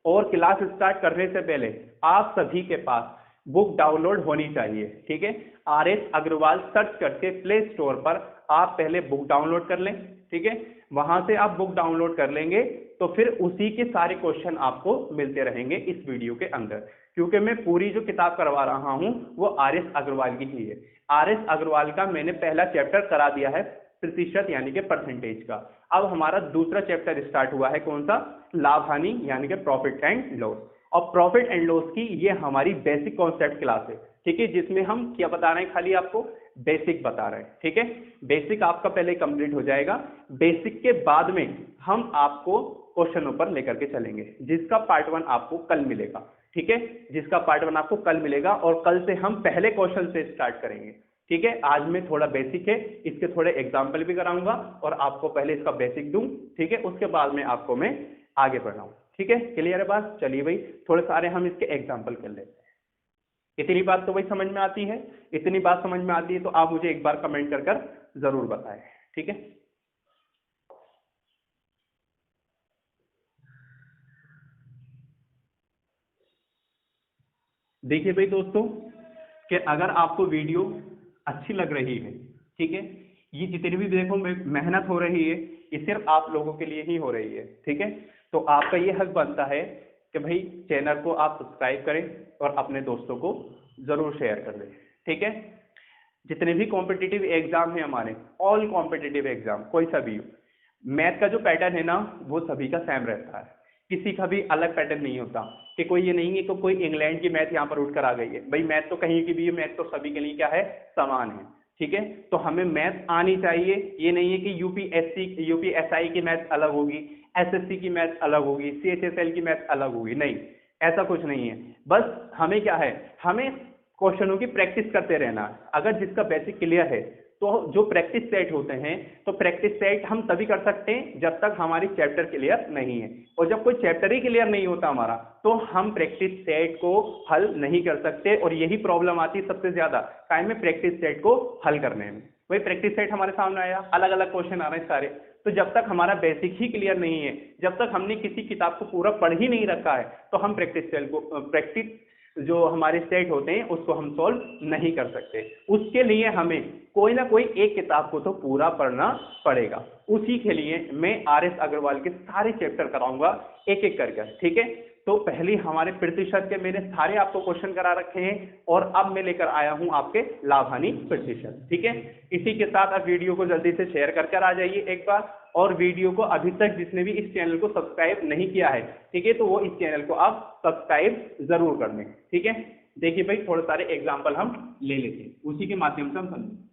और क्लास स्टार्ट करने से पहले आप सभी के पास बुक डाउनलोड होनी चाहिए, ठीक है। RS अग्रवाल सर्च करके प्ले स्टोर पर आप पहले बुक डाउनलोड कर लें, ठीक है। वहां से आप बुक डाउनलोड कर लेंगे तो फिर उसी के सारे क्वेश्चन आपको मिलते रहेंगे इस वीडियो के अंदर, क्योंकि मैं पूरी जो किताब करवा रहा हूं वो RS अग्रवाल की ही है। RS अग्रवाल का मैंने पहला चैप्टर करा दिया है प्रतिशत यानी कि परसेंटेज का। अब हमारा दूसरा चैप्टर स्टार्ट हुआ है, कौन सा, लाभ हानि यानी कि प्रॉफिट एंड लॉस। और प्रॉफिट एंड लॉस की ये हमारी बेसिक कॉन्सेप्ट क्लास है, ठीक है, जिसमें हम क्या बता रहे हैं, खाली आपको बेसिक बता रहे हैं, ठीक है। बेसिक आपका पहले कंप्लीट हो जाएगा, बेसिक के बाद में हम आपको क्वेश्चनों पर लेकर के चलेंगे, जिसका पार्ट 1 आपको कल मिलेगा, ठीक है, जिसका पार्ट 1 आपको कल मिलेगा और कल से हम पहले क्वेश्चन से स्टार्ट करेंगे, ठीक है। आज में थोड़ा बेसिक है, इसके थोड़े एग्जाम्पल भी कराऊंगा और आपको पहले इसका बेसिक दूं, ठीक है, उसके बाद में आपको मैं आगे बढ़ाऊं, ठीक है। क्लियर है बात, चलिए भाई थोड़े सारे हम इसके एग्जाम्पल कर लेते हैं। इतनी बात तो भाई समझ में आती है, इतनी बात समझ में आती है तो आप मुझे एक बार कमेंट कर जरूर बताएं, ठीक है। देखिए भाई दोस्तों कि अगर आपको वीडियो अच्छी लग रही है, ठीक है, ये जितनी भी देखो मेहनत हो रही है ये सिर्फ आप लोगों के लिए ही हो रही है, ठीक है। तो आपका ये हक बनता है कि भाई चैनल को आप सब्सक्राइब करें और अपने दोस्तों को जरूर शेयर कर दें, ठीक है। जितने भी कॉम्पिटिटिव एग्जाम है हमारे, ऑल कॉम्पिटिटिव एग्जाम कोई सा भी हो, मैथ का जो पैटर्न है ना वो सभी का सेम रहता है, किसी का भी अलग पैटर्न नहीं होता कि कोई ये नहीं है कि कोई इंग्लैंड की मैथ यहाँ पर उठ कर आ गई है। भाई मैथ तो कहीं की भी है, मैथ तो सभी के लिए क्या है, समान है। ठीक है, तो हमें मैथ आनी चाहिए। ये नहीं है कि यूपीएसआई की मैथ अलग होगी, एसएससी की मैथ अलग होगी, सीएचएसएल की मैथ अलग होगी, नहीं, ऐसा कुछ नहीं है। बस हमें क्या है, हमें क्वेश्चनों की प्रैक्टिस करते रहना। अगर जिसका बेसिक क्लियर है तो जो प्रैक्टिस सेट होते हैं, तो प्रैक्टिस सेट हम तभी कर सकते हैं जब तक हमारी चैप्टर क्लियर नहीं है। और जब कोई चैप्टर ही क्लियर नहीं होता हमारा, तो हम प्रैक्टिस सेट को हल नहीं कर सकते। और यही प्रॉब्लम आती है सबसे ज्यादा टाइम में प्रैक्टिस सेट को हल करने में। वही प्रैक्टिस सेट हमारे सामने आया, अलग अलग क्वेश्चन आ रहे हैं सारे, तो जब तक हमारा बेसिक ही क्लियर नहीं है, जब तक हमने किसी किताब को पूरा पढ़ ही नहीं रखा है, तो हम प्रैक्टिस जो हमारे सेट होते हैं उसको हम सॉल्व नहीं कर सकते। उसके लिए हमें कोई ना कोई एक किताब को तो पूरा पढ़ना पड़ेगा। उसी के लिए मैं आर.एस. अग्रवाल के सारे चैप्टर कराऊंगा एक एक करके। ठीक है, तो पहले हमारे प्रतिशत के मैंने सारे आपको क्वेश्चन करा रखे हैं, और अब मैं लेकर आया हूं आपके लाभ हानि प्रतिशत। ठीक है, इसी के साथ आप वीडियो को जल्दी से शेयर कर आ जाइए एक बार, और वीडियो को अभी तक जिसने भी इस चैनल को सब्सक्राइब नहीं किया है, ठीक है, तो वो इस चैनल को आप सब्सक्राइब जरूर कर लें। ठीक है, देखिए भाई थोड़े सारे एग्जाम्पल हम ले लेते हैं, उसी के माध्यम से हम समझें।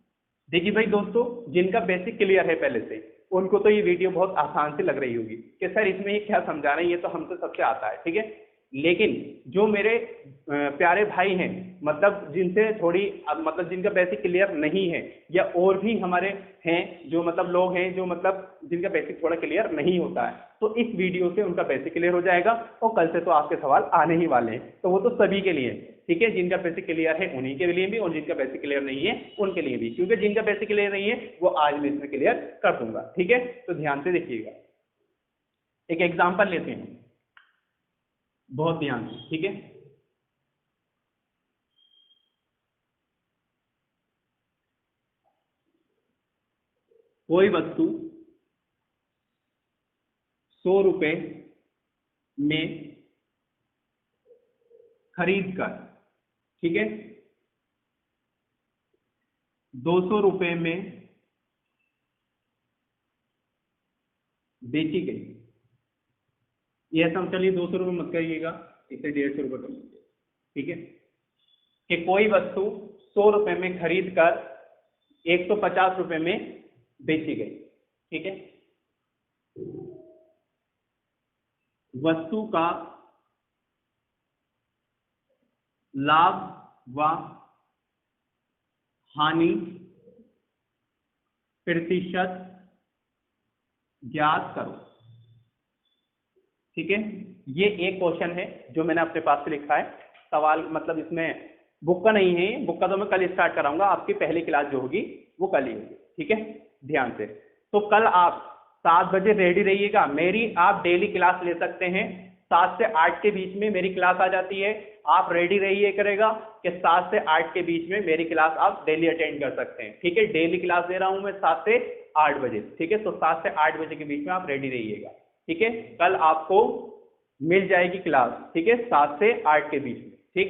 देखिए भाई दोस्तों, जिनका बेसिक क्लियर है पहले से, उनको तो ये वीडियो बहुत आसान से लग रही होगी कि सर इसमें ये क्या समझा रहे हैं, ये तो हमसे सबसे आता है। ठीक है, लेकिन जो मेरे प्यारे भाई हैं, मतलब जिनसे थोड़ी मतलब जिनका बेसिक क्लियर नहीं है, या और भी हमारे हैं जो मतलब लोग हैं जो मतलब जिनका बेसिक थोड़ा क्लियर नहीं होता है, तो इस वीडियो से उनका बेसिक क्लियर हो जाएगा, और कल से तो आपके सवाल आने ही वाले हैं, तो वो तो सभी के लिए। ठीक है, जिनका बेसिक क्लियर है उन्हीं के लिए भी, और जिनका बेसिक क्लियर नहीं है उनके लिए भी, क्योंकि जिनका बेसिक क्लियर नहीं है वो आज मैं इसमें क्लियर कर दूंगा। ठीक है, तो ध्यान से देखिएगा, एक एग्जाम्पल लेते हैं, बहुत ध्यान से। ठीक है, कोई वस्तु 100 रुपए में खरीद कर, ठीक है, 200 रुपए में बेची गई। ये सम, चलिए 200 रुपये मत करिएगा, इसे 150 रुपये कर लीजिए। ठीक है, कि कोई वस्तु 100 रुपए में खरीद कर 150 रुपए में बेची गई। ठीक है, वस्तु का लाभ व हानि प्रतिशत ज्ञात करो। ठीक है, ये एक क्वेश्चन है जो मैंने अपने पास से लिखा है। सवाल मतलब इसमें बुक का नहीं है, बुक का तो मैं कल स्टार्ट कराऊंगा, आपकी पहली क्लास जो होगी वो कल ही होगी। ठीक है, ध्यान से। तो कल आप 7 बजे रेडी रहिएगा। मेरी आप डेली क्लास ले सकते हैं, 7 से 8 के बीच में मेरी क्लास आ जाती है। आप रेडी रहिए करेगा कि 7 से 8 के बीच में मेरी क्लास आप डेली अटेंड कर सकते हैं। ठीक है, डेली क्लास दे रहा हूं मैं 7 से 8 बजे। ठीक है, तो 7 से 8 बजे के बीच में आप रेडी रहिएगा। ठीक है, कल आपको मिल जाएगी क्लास। ठीक है, 7 से 8 के बीच में। ठीक,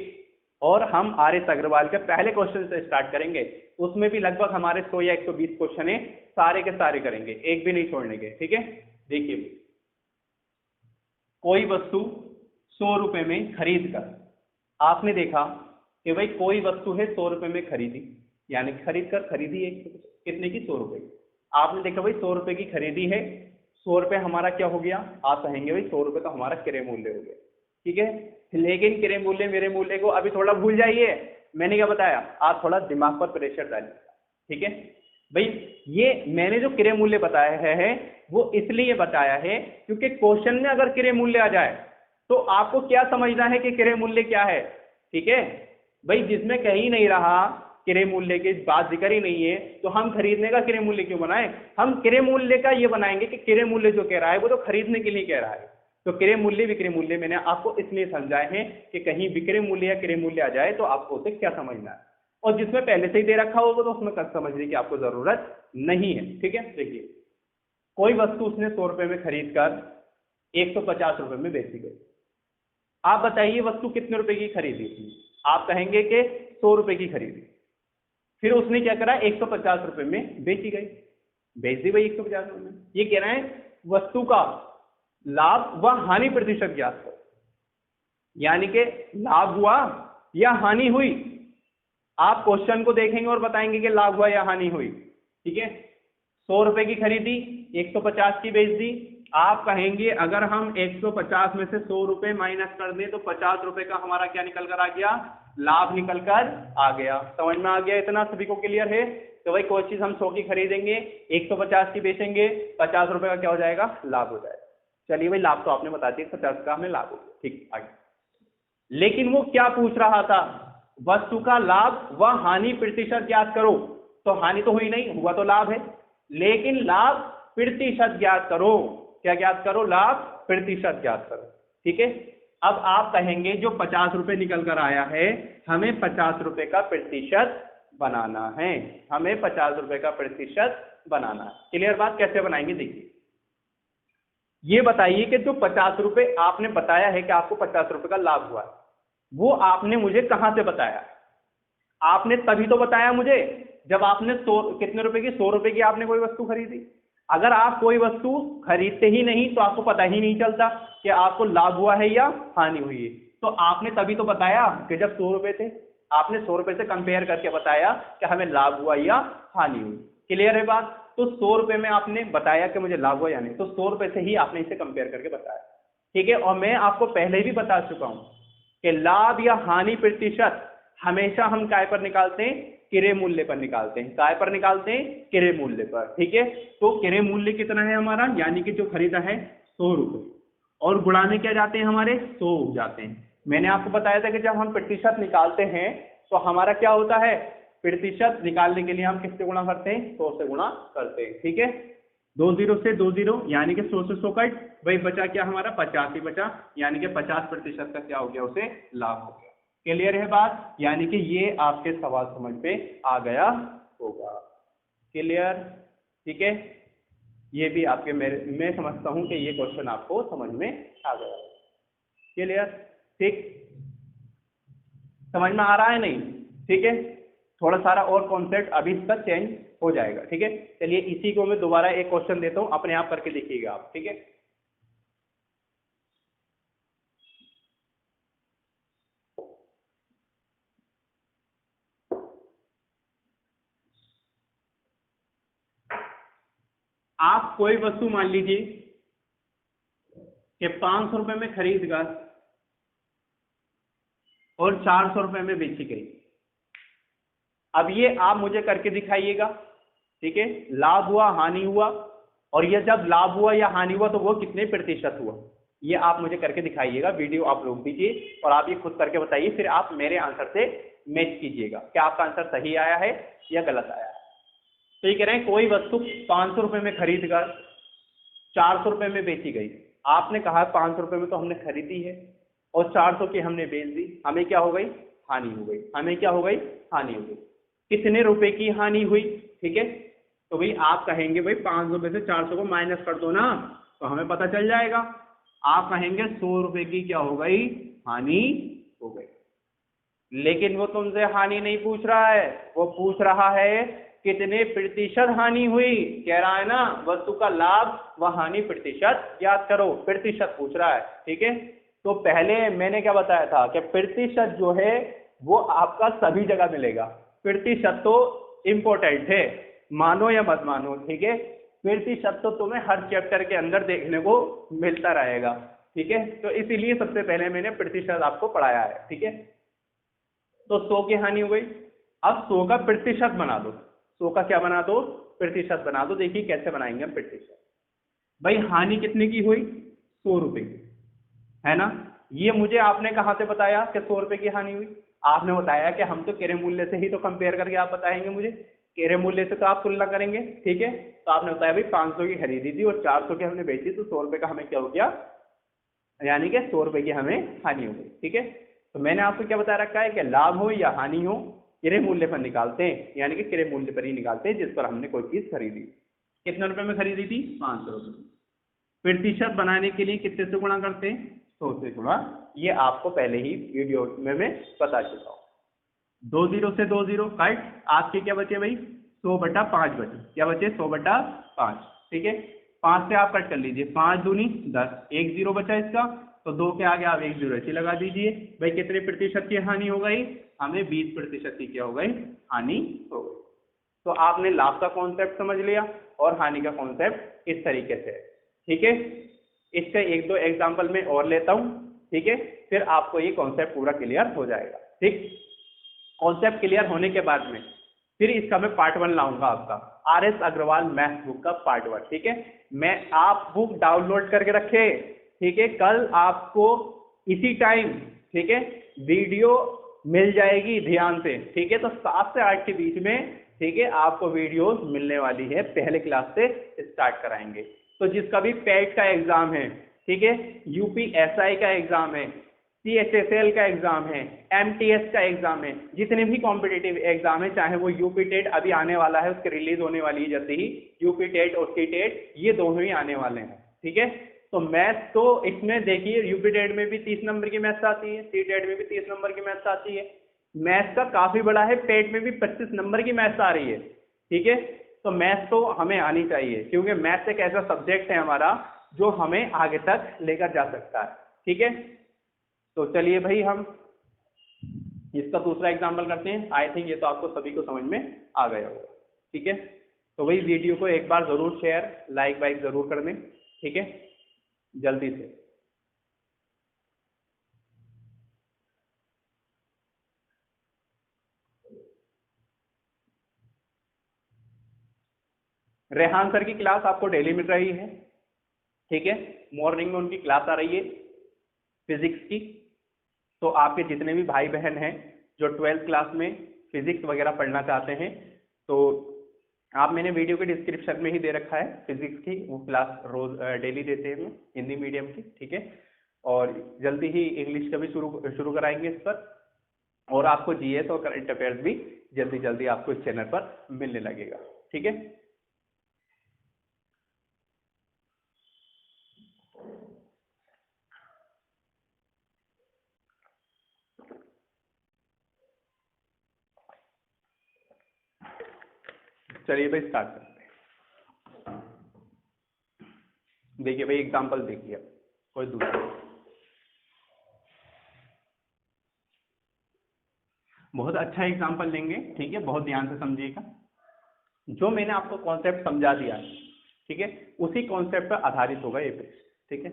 और हम आर.एस. अग्रवाल के पहले क्वेश्चन से स्टार्ट करेंगे। उसमें भी लगभग हमारे 100 या 120 क्वेश्चन है, सारे के सारे करेंगे, एक भी नहीं छोड़ने के। ठीक है, देखिए, कोई वस्तु 100 रुपए में खरीद कर, आपने देखा कि भाई कोई वस्तु है 100 रुपए में खरीदी, यानी खरीदी है कितने की, 100 रुपए। आपने देखा भाई 100 रुपए की खरीदी है, 100 रुपए हमारा क्या हो गया, आप कहेंगे भाई 100 रुपए तो हमारा क्रय मूल्य हो गया। ठीक है, लेकिन क्रय मूल्य मेरे मूल्य को अभी थोड़ा भूल जाइए, मैंने क्या बताया, आप थोड़ा दिमाग पर प्रेशर डालिएगा। ठीक है भाई, ये मैंने जो क्रय मूल्य बताया है वो इसलिए बताया है क्योंकि क्वेश्चन में अगर क्रय मूल्य आ जाए तो आपको क्या समझना है कि क्रय मूल्य क्या है। ठीक है भाई, जिसमें कहीं नहीं रहा क्रय मूल्य की बात जिक्र ही नहीं है, तो हम खरीदने का क्रय मूल्य क्यों बनाएं। हम क्रय मूल्य का ये बनाएंगे कि क्रय मूल्य जो कह रहा है वो तो खरीदने के लिए कह रहा है। तो क्रय मूल्य विक्रय मूल्य मैंने आपको इसलिए समझाए हैं कि कहीं विक्रय मूल्य या क्रय मूल्य आ जाए तो आपको उसे क्या समझना है, और जिसमें पहले से ही दे रखा होगा तो उसमें समझने की आपको जरूरत नहीं है। ठीक है, देखिए, कोई वस्तु उसने 100 रुपए में खरीद कर 150 रुपए में बेची गई। आप बताइए वस्तु कितने रुपए की खरीदी थी, आप कहेंगे कि 100 रुपए की खरीदी, फिर उसने क्या करा 150 रुपए में बेची गई, बेच दी भाई 150 रुपए में। ये कह रहे हैं वस्तु का लाभ व हानि प्रतिशत ज्ञात करो, यानी कि लाभ हुआ या हानि हुई। आप क्वेश्चन को देखेंगे और बताएंगे कि लाभ हुआ या हानि हुई। ठीक है, 100 रुपए की खरीदी, 150 की बेच दी। आप कहेंगे अगर हम 150 में से 100 रुपए माइनस कर दें तो 50 रुपए का हमारा क्या निकल कर आ गया, लाभ निकल कर आ गया। समझ में आ गया? इतना सभी को क्लियर है? तो भाई कोई चीज हम 100 की खरीदेंगे, 150 की बेचेंगे, 50 रुपए का क्या हो जाएगा, लाभ हो जाएगा। चलिए भाई, लाभ तो आपने बता दिया, 50 का हमें लाभ हो गया। ठीक, आगे। लेकिन वो क्या पूछ रहा था, वस्तु का लाभ व हानि प्रतिशत ज्ञात करो। तो हानि तो हुई नहीं, हुआ तो लाभ है, लेकिन लाभ प्रतिशत ज्ञात करो। क्या ज्ञात करो, लाभ प्रतिशत ज्ञात करो। ठीक है, अब आप कहेंगे जो 50 रुपए निकल कर आया है, हमें 50 रुपए का प्रतिशत बनाना है, हमें 50 रुपए का प्रतिशत बनाना है। क्लियर बात? कैसे बनाएंगे देखिए, ये बताइए कि जो 50 रुपए आपने बताया है कि आपको 50 रुपए का लाभ हुआ है, वो आपने मुझे कहां से बताया? आपने तभी तो बताया मुझे जब आपने 100 कितने रुपए की, 100 रुपए की आपने कोई वस्तु खरीदी। अगर आप कोई वस्तु खरीदते ही नहीं तो आपको पता ही नहीं चलता कि आपको लाभ हुआ है या हानि हुई है। तो आपने तभी तो बताया कि जब 100 रुपए थे, आपने 100 रुपए से कंपेयर करके बताया कि हमें लाभ हुआ या हानि हुई। क्लियर है बात? तो 100 रुपए में आपने बताया कि मुझे लाभ हुआ या नहीं, तो 100 रुपए से ही आपने इसे कंपेयर करके बताया। ठीक है, और मैं आपको पहले भी बता चुका हूं कि लाभ या हानि प्रतिशत हमेशा हम काय पर निकालते हैं, क्रय मूल्य पर निकालते हैं। काय पर निकालते हैं, क्रय मूल्य पर। ठीक है, तो क्रय मूल्य कितना है हमारा, यानी कि जो खरीदा है 100 रुपए, और गुणा में क्या जाते हैं हमारे, 100 जाते हैं। मैंने आपको बताया था कि जब हम प्रतिशत निकालते हैं तो हमारा क्या होता है, प्रतिशत निकालने के लिए हम किससे गुणा करते हैं, 100 से गुणा करते हैं। ठीक है, 2 जीरो से 2 जीरो, यानी कि 100 से 100 कट, वही बचा क्या हमारा, 50 ही बचा, यानी कि 50% का क्या हो गया, उसे लाभ हो गया। क्लियर है बात? यानी कि ये आपके सवाल समझ पे आ गया होगा। क्लियर? ठीक है, ये भी आपके मैं समझता हूं कि ये क्वेश्चन आपको समझ में आ गया। क्लियर? ठीक, समझ में आ रहा है नहीं? ठीक है, थोड़ा सारा और कॉन्सेप्ट अभी इसका चेंज हो जाएगा। ठीक है, चलिए इसी को मैं दोबारा एक क्वेश्चन देता हूं, अपने आप करके देखिएगा आप। ठीक है, आप कोई वस्तु मान लीजिए कि 500 रुपए में खरीद कर और 400 रुपए में बेची गई। अब ये आप मुझे करके दिखाइएगा। ठीक है, लाभ हुआ, हानि हुआ, और ये जब लाभ हुआ या हानि हुआ तो वो कितने प्रतिशत हुआ, ये आप मुझे करके दिखाइएगा। वीडियो आप रोक दीजिए और आप ये खुद करके बताइए, फिर आप मेरे आंसर से मैच कीजिएगा क्या आपका आंसर सही आया है या गलत आया है। तो ये कह रहे हैं कोई वस्तु 500 रुपए में खरीद कर 400 रुपए में बेची गई। आपने कहा 500 रुपए में तो हमने खरीदी है और 400 की हमने बेच दी, हमें क्या हो गई, हानि हो गई। हमें क्या हो गई, हानि हो गई। कितने रुपए की हानि हुई? ठीक है, तो भाई आप कहेंगे भाई 500 में से 400 को माइनस कर दो ना, तो हमें पता चल जाएगा। आप कहेंगे 100 रुपए की क्या हो गई, हानि हो गई। लेकिन वो तुमसे हानि नहीं पूछ रहा है, वो पूछ रहा है कितने प्रतिशत हानि हुई। कह रहा है ना वस्तु का लाभ व हानि प्रतिशत याद करो, प्रतिशत पूछ रहा है। ठीक है, तो पहले मैंने क्या बताया था कि प्रतिशत जो है वो आपका सभी जगह मिलेगा। प्रतिशत तो इम्पोर्टेंट है, मानो या मत मानो। ठीक है, प्रतिशत तो तुम्हें हर चैप्टर के अंदर देखने को मिलता रहेगा। ठीक है, तो इसीलिए सबसे पहले मैंने प्रतिशत आपको पढ़ाया है। ठीक है, तो 100 की हानि हो गई। अब 100 का प्रतिशत बना दो, 100 का क्या बना दो, प्रतिशत बना दो। देखिए कैसे बनाएंगे हम प्रतिशत। भाई हानि कितने की हुई, 100 रुपए की, है ना। ये मुझे आपने कहां से बताया कि 100 रुपए की हानि हुई? आपने बताया कि हम तो क्रय मूल्य से ही तो कंपेयर करके आप बताएंगे मुझे, क्रय मूल्य से तो आप तुलना करेंगे। ठीक है, तो आपने बताया भाई 500 की खरीदी थी और 400 की हमने बेची, तो 100 रुपए का हमें क्या हो गया, यानी कि 100 रुपए की हमें हानि हो गई। ठीक है, तो मैंने आपको क्या बता रखा है कि लाभ हो या हानि हो क्रय मूल्य पर निकालते हैं, यानी कि क्रय मूल्य पर ही निकालते हैं जिस पर हमने कोई चीज खरीदी। कितने रुपए में खरीदी थी, 500 रुपए। प्रतिशत बनाने के लिए कितने से गुणा करते हैं, 100 से गुणा। ये आपको पहले ही वीडियो में मैं बता चुका हूँ। 2 जीरो से 2 जीरो कट, आपके क्या बचे भाई, 100/5 बचे। क्या बचे, 100/5। ठीक है, 5 से आप कट कर लीजिए, 5 दूनी 10, एक जीरो बचा इसका, तो 2 के आगे आप एक जीरो ऐसे लगा दीजिए। भाई कितने प्रतिशत की हानि हो गई, हमें 20% की क्या हो गई, हानि हो गई। तो आपने लाभ का कॉन्सेप्ट समझ लिया और हानि का कॉन्सेप्ट इस तरीके से, ठीक है। इसका एक दो एग्जाम्पल मैं और लेता हूं, ठीक है, फिर आपको ये कॉन्सेप्ट पूरा क्लियर हो जाएगा। ठीक, कॉन्सेप्ट क्लियर होने के बाद में फिर इसका मैं पार्ट 1 लाऊंगा, आपका RS अग्रवाल मैथ बुक का पार्ट 1, ठीक है। मैं आप बुक डाउनलोड करके रखे, ठीक है, कल आपको इसी टाइम, ठीक है, वीडियो मिल जाएगी, ध्यान से, ठीक है। तो 7 से 8 के बीच में, ठीक है, आपको वीडियोस मिलने वाली है, पहले क्लास से स्टार्ट कराएंगे। तो जिसका भी पेट का एग्जाम है, ठीक है, UPSI का एग्जाम है, CHSL का एग्जाम है, MTS का एग्जाम है, जितने भी कॉम्पिटिटिव एग्जाम है, चाहे वो यूपी टेट अभी आने वाला है, उसकी रिलीज होने वाली है जल्दी ही, यूपी टेट और CTET ये दोनों ही आने वाले हैं, ठीक है। तो मैथ तो इसमें देखिए, यूपी टेट में भी 30 नंबर की मैथ्स आती है, CTET में भी 30 नंबर की मैथ्स आती है, मैथ्स का काफी बड़ा है, पेट में भी 25 नंबर की मैथ्स आ रही है, ठीक है। तो मैथ्स तो हमें आनी चाहिए, क्योंकि मैथ्स एक ऐसा सब्जेक्ट है हमारा जो हमें आगे तक लेकर जा सकता है, ठीक है। तो चलिए भाई हम इसका दूसरा एग्जाम्पल करते हैं। आई थिंक ये तो आपको सभी को समझ में आ गया होगा, ठीक है। तो भाई वीडियो को एक बार जरूर शेयर लाइक वाइक जरूर कर दें, ठीक है, जल्दी से। रेहान सर की क्लास आपको डेली मिल रही है, ठीक है, मॉर्निंग में उनकी क्लास आ रही है फिजिक्स की। तो आपके जितने भी भाई बहन हैं जो 12th क्लास में फिजिक्स वगैरह पढ़ना चाहते हैं, तो आप, मैंने वीडियो के डिस्क्रिप्शन में ही दे रखा है फिजिक्स की वो क्लास, रोज डेली देते हैं हम हिंदी मीडियम की, ठीक है। और जल्दी ही इंग्लिश का भी शुरू कराएंगे इस पर, और आपको GS और करंट अफेयर्स भी जल्दी जल्दी आपको इस चैनल पर मिलने लगेगा, ठीक है। चलिए भाई स्टार्ट करते हैं। देखिए भाई एग्जाम्पल देखिए, कोई दूसरा बहुत अच्छा एग्जाम्पल लेंगे, ठीक है, बहुत ध्यान से समझिएगा। जो मैंने आपको कॉन्सेप्ट समझा दिया है, ठीक है, उसी कॉन्सेप्ट पर आधारित होगा ये पेज, ठीक है।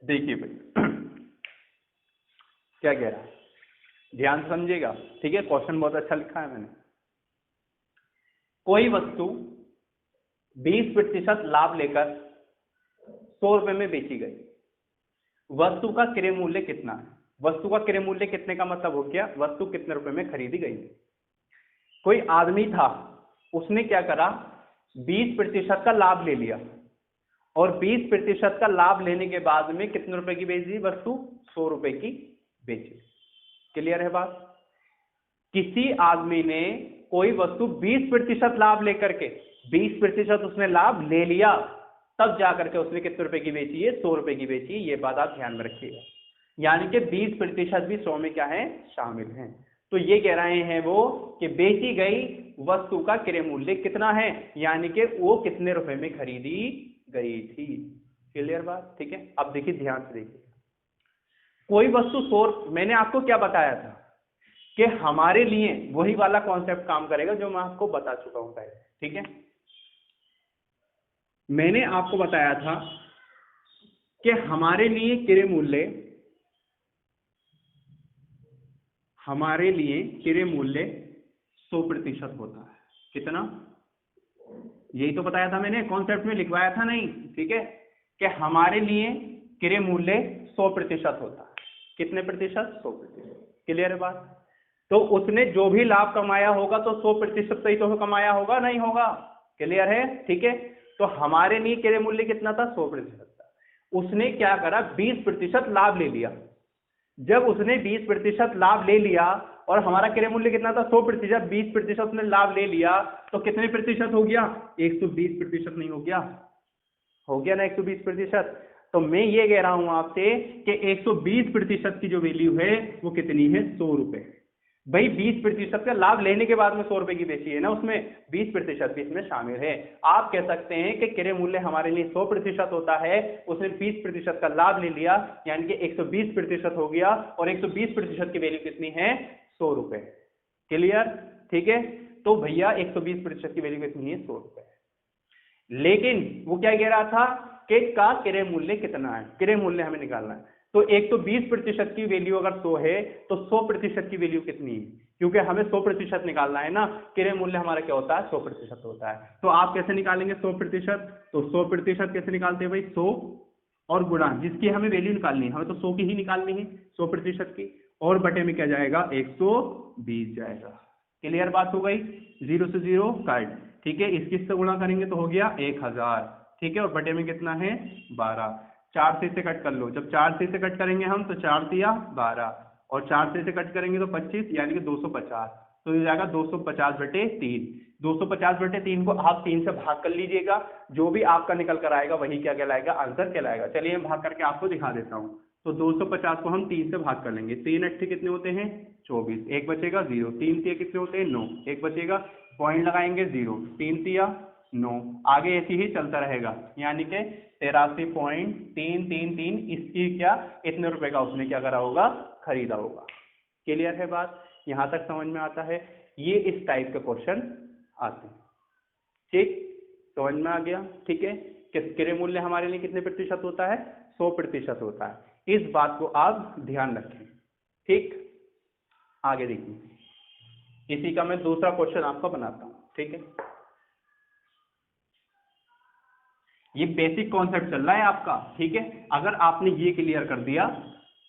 देखिए भाई क्या कह रहा है, ध्यान से समझिएगा, ठीक है। क्वेश्चन बहुत अच्छा लिखा है मैंने। कोई वस्तु 20% लाभ लेकर 100 रुपए में बेची गई, वस्तु का क्रय मूल्य कितना है। वस्तु का क्रय मूल्य कितने का मतलब हो गया, वस्तु कितने रुपए में खरीदी गई। कोई आदमी था, उसने क्या करा, 20% का लाभ ले लिया, और 20% का लाभ लेने के बाद में कितने रुपए की बेची वस्तु, 100 रुपए की बेची। क्लियर है बात। किसी आदमी ने कोई वस्तु 20% लाभ लेकर के, 20% उसने लाभ ले लिया, तब जाकर के उसने कितने रुपए की बेची है, 100 रुपए की बेची। ये बात आप ध्यान में रखिएगा, यानी कि 20% भी 100 में क्या है, शामिल है। तो ये कह रहे हैं वो कि बेची गई वस्तु का क्रय मूल्य कितना है, यानी कि वो कितने रुपए में खरीदी गई थी। क्लियर बात, ठीक है। अब देखिए ध्यान से देखिए, कोई वस्तु 100, मैंने आपको क्या बताया था कि हमारे लिए वही वाला कॉन्सेप्ट काम करेगा जो मैं आपको बता चुका हूं पहले, ठीक है। मैंने आपको बताया था कि हमारे लिए क्रय मूल्य, हमारे लिए क्रय मूल्य 100% होता है। कितना, यही तो बताया था मैंने, कॉन्सेप्ट में लिखवाया था नहीं, ठीक है, कि हमारे लिए क्रय मूल्य 100% होता है। कितने प्रतिशत? 100%। क्लियर है बात? तो उसने जो भी लाभ कमाया होगा तो 100% ही तो कमाया होगा, नहीं होगा? क्लियर है? ठीक है, तो हमारे लिए क्रय मूल्य कितना था? 100% था। उसने क्या करा? 20% लाभ ले लिया। जब उसने 20% लाभ ले लिया और हमारा क्रय मूल्य कितना था? 100%, 20% उसने लाभ ले लिया तो कितने प्रतिशत हो गया? 120% नहीं हो गया? हो गया ना 120%। तो मैं ये कह रहा हूं आपसे कि 120% की जो वैल्यू है वो कितनी है? 100 रुपए। भाई 20% का लाभ लेने के बाद में 100 रुपए की बेची है ना, उसमें 20% भी इसमें शामिल है। आप कह सकते हैं कि क्रय मूल्य हमारे लिए 100% होता है, उसने 20% का लाभ ले लिया, यानी कि 120% हो गया, और 120% की वैल्यू कितनी है? 100 रुपए। क्लियर? ठीक है, तो भैया 120% की वैल्यू कितनी है? 100 रुपए। लेकिन वो क्या कह रहा था कि का क्रय मूल्य कितना है, क्रय मूल्य हमें निकालना है। तो 120% की वैल्यू अगर 100 है तो 100% की वैल्यू कितनी है? क्योंकि हमें 100% निकालना है ना, क्रय मूल्य हमारा क्या होता है? 100% होता है। तो आप कैसे निकालेंगे 100%? तो 100% कैसे निकालते हैं भाई? 100 और गुणा जिसकी हमें वैल्यू निकालनी है, हमें तो 100 की ही निकालनी है, 100% की, और बटे में क्या जाएगा? 120 जाएगा। क्लियर बात हो गई? 0 से 0 कट, ठीक है, इसकी से गुणा करेंगे तो हो गया 1000, ठीक है, और बटे में कितना है? 12। 4 से इसे कट कर लो, जब 4 से इसे कट करेंगे हम तो 4 तिया 12, और 4 से इसे कट करेंगे तो 25, यानी कि 250, तो ये जाएगा 250/3। 250/3 को आप 3 से भाग कर लीजिएगा, जो भी आपका निकल कर आएगा वही क्या कहलाएगा? आंसर कहलाएगा। चलिए मैं भाग करके आपको दिखा देता हूँ। तो 250 को हम 3 से भाग कर लेंगे, 3 8 कितने होते हैं? 24, एक बचेगा 0, 3 तिया कितने होते हैं? 9, एक बचेगा, पॉइंट लगाएंगे 0, 3 तिया 9, आगे ऐसे ही चलता रहेगा, यानी कि 83.333 इसकी क्या इतने रुपए का उसने क्या करा होगा? खरीदा होगा। क्लियर है बात? यहां तक समझ में आता है? ये इस टाइप के क्वेश्चन आते हैं। ठीक, समझ में आ गया? ठीक है, कि क्रय मूल्य हमारे लिए कितने प्रतिशत होता है? 100% होता है। इस बात को आप ध्यान रखें। ठीक, आगे देखिए, इसी का मैं दूसरा क्वेश्चन आपका बनाता हूं। ठीक है, ये बेसिक कॉन्सेप्ट चल रहा है आपका। ठीक है, अगर आपने ये क्लियर कर दिया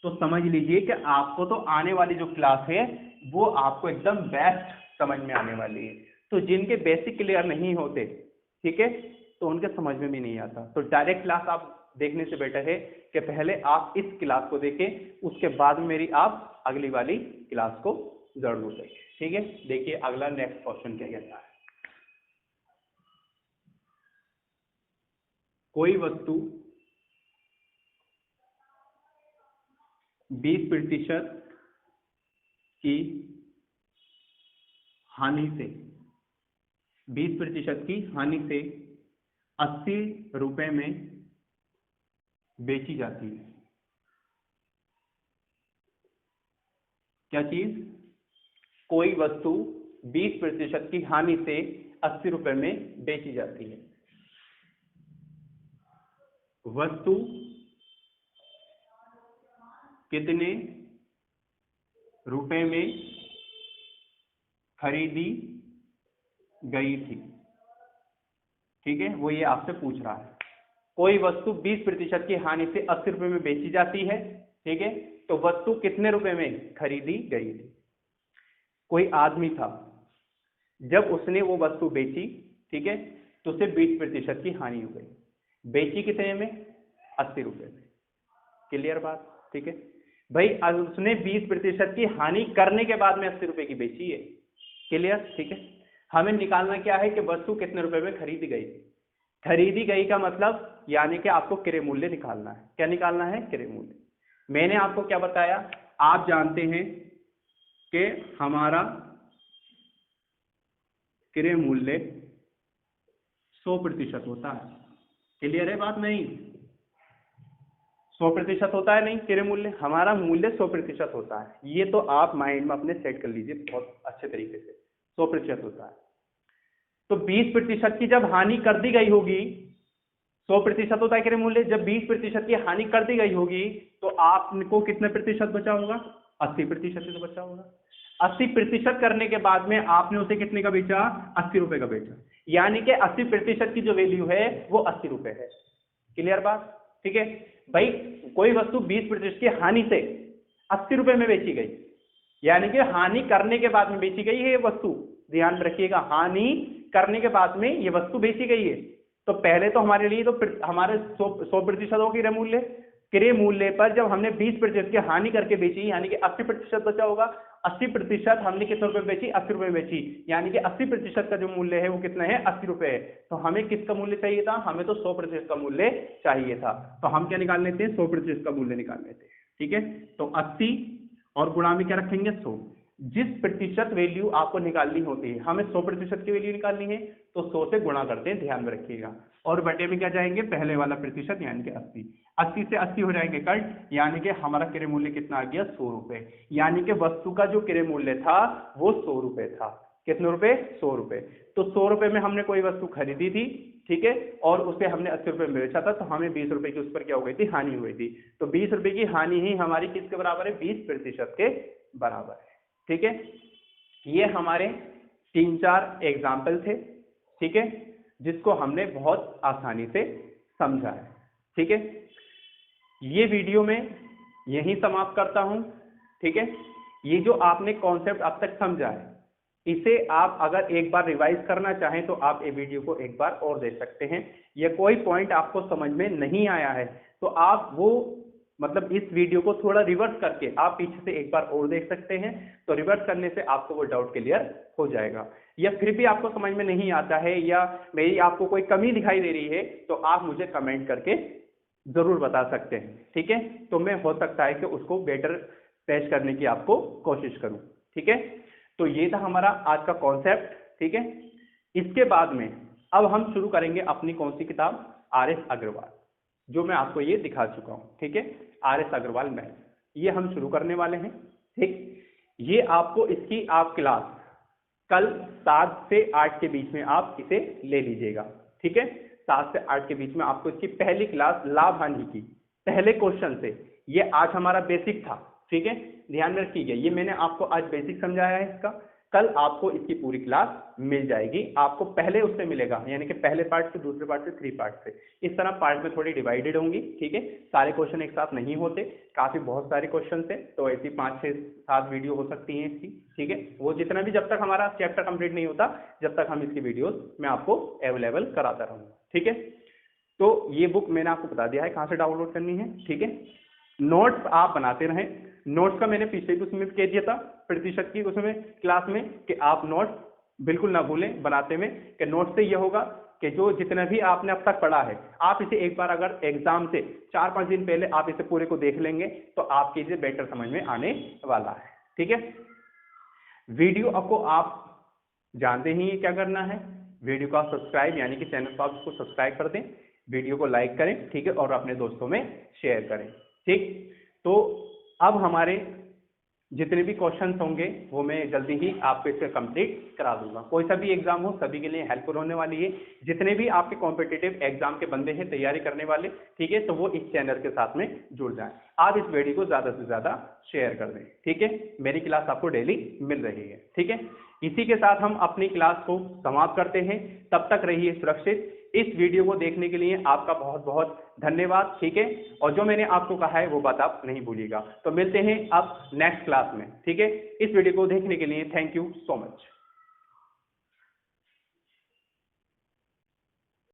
तो समझ लीजिए कि आपको तो आने वाली जो क्लास है वो आपको एकदम बेस्ट समझ में आने वाली है। तो जिनके बेसिक क्लियर नहीं होते, ठीक है, तो उनके समझ में भी नहीं आता। तो डायरेक्ट क्लास आप देखने से बेटर है कि पहले आप इस क्लास को देखें, उसके बाद में मेरी आप अगली वाली क्लास को जरूर देखें। ठीक है, देखिए अगला नेक्स्ट क्वेश्चन क्या कहता है। कोई वस्तु 20% की हानि से 20% की हानि से 80 रुपए में बेची जाती है। क्या चीज? कोई वस्तु 20% की हानि से 80 रुपए में बेची जाती है। वस्तु कितने रुपए में खरीदी गई थी? ठीक है, वो ये आपसे पूछ रहा है। कोई वस्तु 20% की हानि से 80 रुपए में बेची जाती है। ठीक है, तो वस्तु कितने रुपए में खरीदी गई थी? कोई आदमी था, जब उसने वो वस्तु बेची, ठीक है, तो उसे 20% की हानि हो गई। बेची कितने में? 80 रुपए में। क्लियर बात? ठीक है भाई, अब उसने 20% की हानि करने के बाद में 80 रुपए की बेची है। क्लियर? ठीक है, हमें निकालना क्या है कि वस्तु कितने रुपए में खरीदी गई थी। खरीदी गई का मतलब यानी कि आपको क्रय मूल्य निकालना है। क्या निकालना है? क्रय मूल्य। मैंने आपको क्या बताया? आप जानते हैं कि हमारा क्रय मूल्य 100% होता है। क्लियर है बात? नहीं, 100% होता है नहीं क्रय मूल्य, हमारा मूल्य 100% होता है। ये तो आप माइंड में अपने सेट कर लीजिए बहुत अच्छे तरीके से, 100% होता है। तो 20% की जब हानि कर दी गई होगी, 100% होता है क्रय मूल्य, जब 20% की हानि कर दी गई होगी तो आपको कितने प्रतिशत बचा होगा? 80% तो बचा होगा। 80% करने के बाद में आपने उसे कितने का बेचा? 80 रुपए का बेचा। यानी कि 80% की जो वैल्यू है वो 80 रुपए है। क्लियर बात? ठीक है भाई, कोई वस्तु 20% की हानि से 80 रुपए में बेची गई, यानी कि हानि करने के बाद में बेची गई है ये वस्तु। ध्यान रखिएगा, हानि करने के बाद में ये वस्तु बेची गई है। तो पहले तो हमारे लिए तो हमारे 100% हो क्रय मूल्य, क्रय मूल्य पर जब हमने 20% की हानि करके बेची, यानी कि 80% बचा होगा। 80% हमने कितने रुपए बेची? 80 रुपए बेची, यानी कि 80% का जो मूल्य है वो कितना है? 80 रुपए है। तो हमें किसका मूल्य चाहिए था? हमें तो 100% का मूल्य चाहिए था। तो हम क्या निकाल लेते हैं? 100% का मूल्य निकाल लेते हैं। ठीक है, तो 80 और गुणा में क्या रखेंगे? 100। जिस प्रतिशत वैल्यू आपको निकालनी होती है, हमें 100% की वैल्यू निकालनी है, तो 100 से गुणा करते हैं, ध्यान में रखिएगा। और बटे में क्या जाएंगे? पहले वाला प्रतिशत यानी कि 80। 80 से 80 हो जाएंगे कट, यानी कि हमारा क्रय मूल्य कितना आ गया? 100 रुपए। यानी कि वस्तु का जो क्रय मूल्य था वो 100 रुपए था। कितने रुपए? 100 रुपए। तो 100 रुपए में हमने कोई वस्तु खरीदी थी, ठीक है, और उसे हमने 80 रुपए में बेचा था, तो हमें 20 रुपए की उस पर क्या हो गई थी? हानि हुई थी। तो 20 रुपए की हानि ही हमारी किसके बराबर है? 20% के बराबर है। ठीक है, ये हमारे 3-4 एग्जाम्पल थे, ठीक है, जिसको हमने बहुत आसानी से समझा है। ठीक है, ये वीडियो में यहीं समाप्त करता हूं। ठीक है, ये जो आपने कॉन्सेप्ट अब तक समझा है, इसे आप अगर एक बार रिवाइज करना चाहें तो आप ये वीडियो को एक बार और देख सकते हैं, या कोई पॉइंट आपको समझ में नहीं आया है तो आप वो मतलब इस वीडियो को थोड़ा रिवर्स करके आप पीछे से एक बार और देख सकते हैं। तो रिवर्स करने से आपको वो डाउट क्लियर हो जाएगा। या फिर भी आपको समझ में नहीं आता है या मेरी आपको कोई कमी दिखाई दे रही है, तो आप मुझे कमेंट करके जरूर बता सकते हैं। ठीक है, तो मैं हो सकता है कि उसको बेटर पेश करने की आपको कोशिश करूं। ठीक है, तो ये था हमारा आज का कॉन्सेप्ट। ठीक है, इसके बाद में अब हम शुरू करेंगे अपनी कौन सी किताब? आर.एस. अग्रवाल, जो मैं आपको ये दिखा चुका हूं। ठीक है, आर.एस. अग्रवाल मैथ, ये हम शुरू करने वाले हैं। ठीक, ये आपको इसकी आप क्लास कल 7 से 8 के बीच में आप इसे ले लीजिएगा। ठीक है, 7 से 8 के बीच में आपको इसकी पहली क्लास लाभ हानि की पहले क्वेश्चन से, ये आज हमारा बेसिक था। ठीक है, ध्यान में रखिएगा, ये मैंने आपको आज बेसिक समझाया है इसका, कल आपको इसकी पूरी क्लास मिल जाएगी। आपको पहले उससे मिलेगा, यानी कि पहले पार्ट से, दूसरे पार्ट से, 3 पार्ट से, इस तरह पार्ट में थोड़ी डिवाइडेड होंगी। ठीक है, सारे क्वेश्चन एक साथ नहीं होते, काफी बहुत सारे क्वेश्चन थे, तो ऐसी 5, 6, 7 वीडियो हो सकती हैं इसकी। ठीक है, वो जितना भी, जब तक हमारा चैप्टर कंप्लीट नहीं होता, जब तक हम इसकी वीडियोस मैं आपको अवेलेबल कराता रहूंगा। ठीक है, तो ये बुक मैंने आपको बता दिया है कहाँ से डाउनलोड करनी है। ठीक है, नोट्स आप बनाते रहें। नोट्स का मैंने पिछले भी उसमें कह दिया था, प्रतिशत की उसमें क्लास में, कि आप नोट्स बिल्कुल ना भूलें बनाते में। कि नोट्स से ये होगा कि जो जितना भी आपने अब तक पढ़ा है, आप इसे एक बार अगर एग्जाम से 4-5 दिन पहले आप इसे पूरे को देख लेंगे, तो आपके इसे बेटर समझ में आने वाला है। ठीक है, वीडियो आपको आप जानते ही क्या करना है, वीडियो का सब्सक्राइब, यानी कि चैनल को आप उसको सब्सक्राइब कर दें, वीडियो को लाइक करें, ठीक है, और अपने दोस्तों में शेयर करें। ठीक, तो अब हमारे जितने भी क्वेश्चंस होंगे वो मैं जल्दी ही आपको इससे कंप्लीट करा दूंगा। कोई सा भी एग्जाम हो, सभी के लिए हेल्पफुल होने वाली है। जितने भी आपके कॉम्पिटिटिव एग्जाम के बंदे हैं तैयारी करने वाले, ठीक है, तो वो इस चैनल के साथ में जुड़ जाएं। आप इस वीडियो को ज्यादा से ज्यादा शेयर कर दें। ठीक है, मेरी क्लास आपको डेली मिल रही है। ठीक है, इसी के साथ हम अपनी क्लास को समाप्त करते हैं। तब तक रहिए सुरक्षित। इस वीडियो को देखने के लिए आपका बहुत बहुत धन्यवाद। ठीक है, और जो मैंने आपको कहा है वो बात आप नहीं भूलिएगा। तो मिलते हैं अब नेक्स्ट क्लास में। ठीक है, इस वीडियो को देखने के लिए थैंक यू सो मच।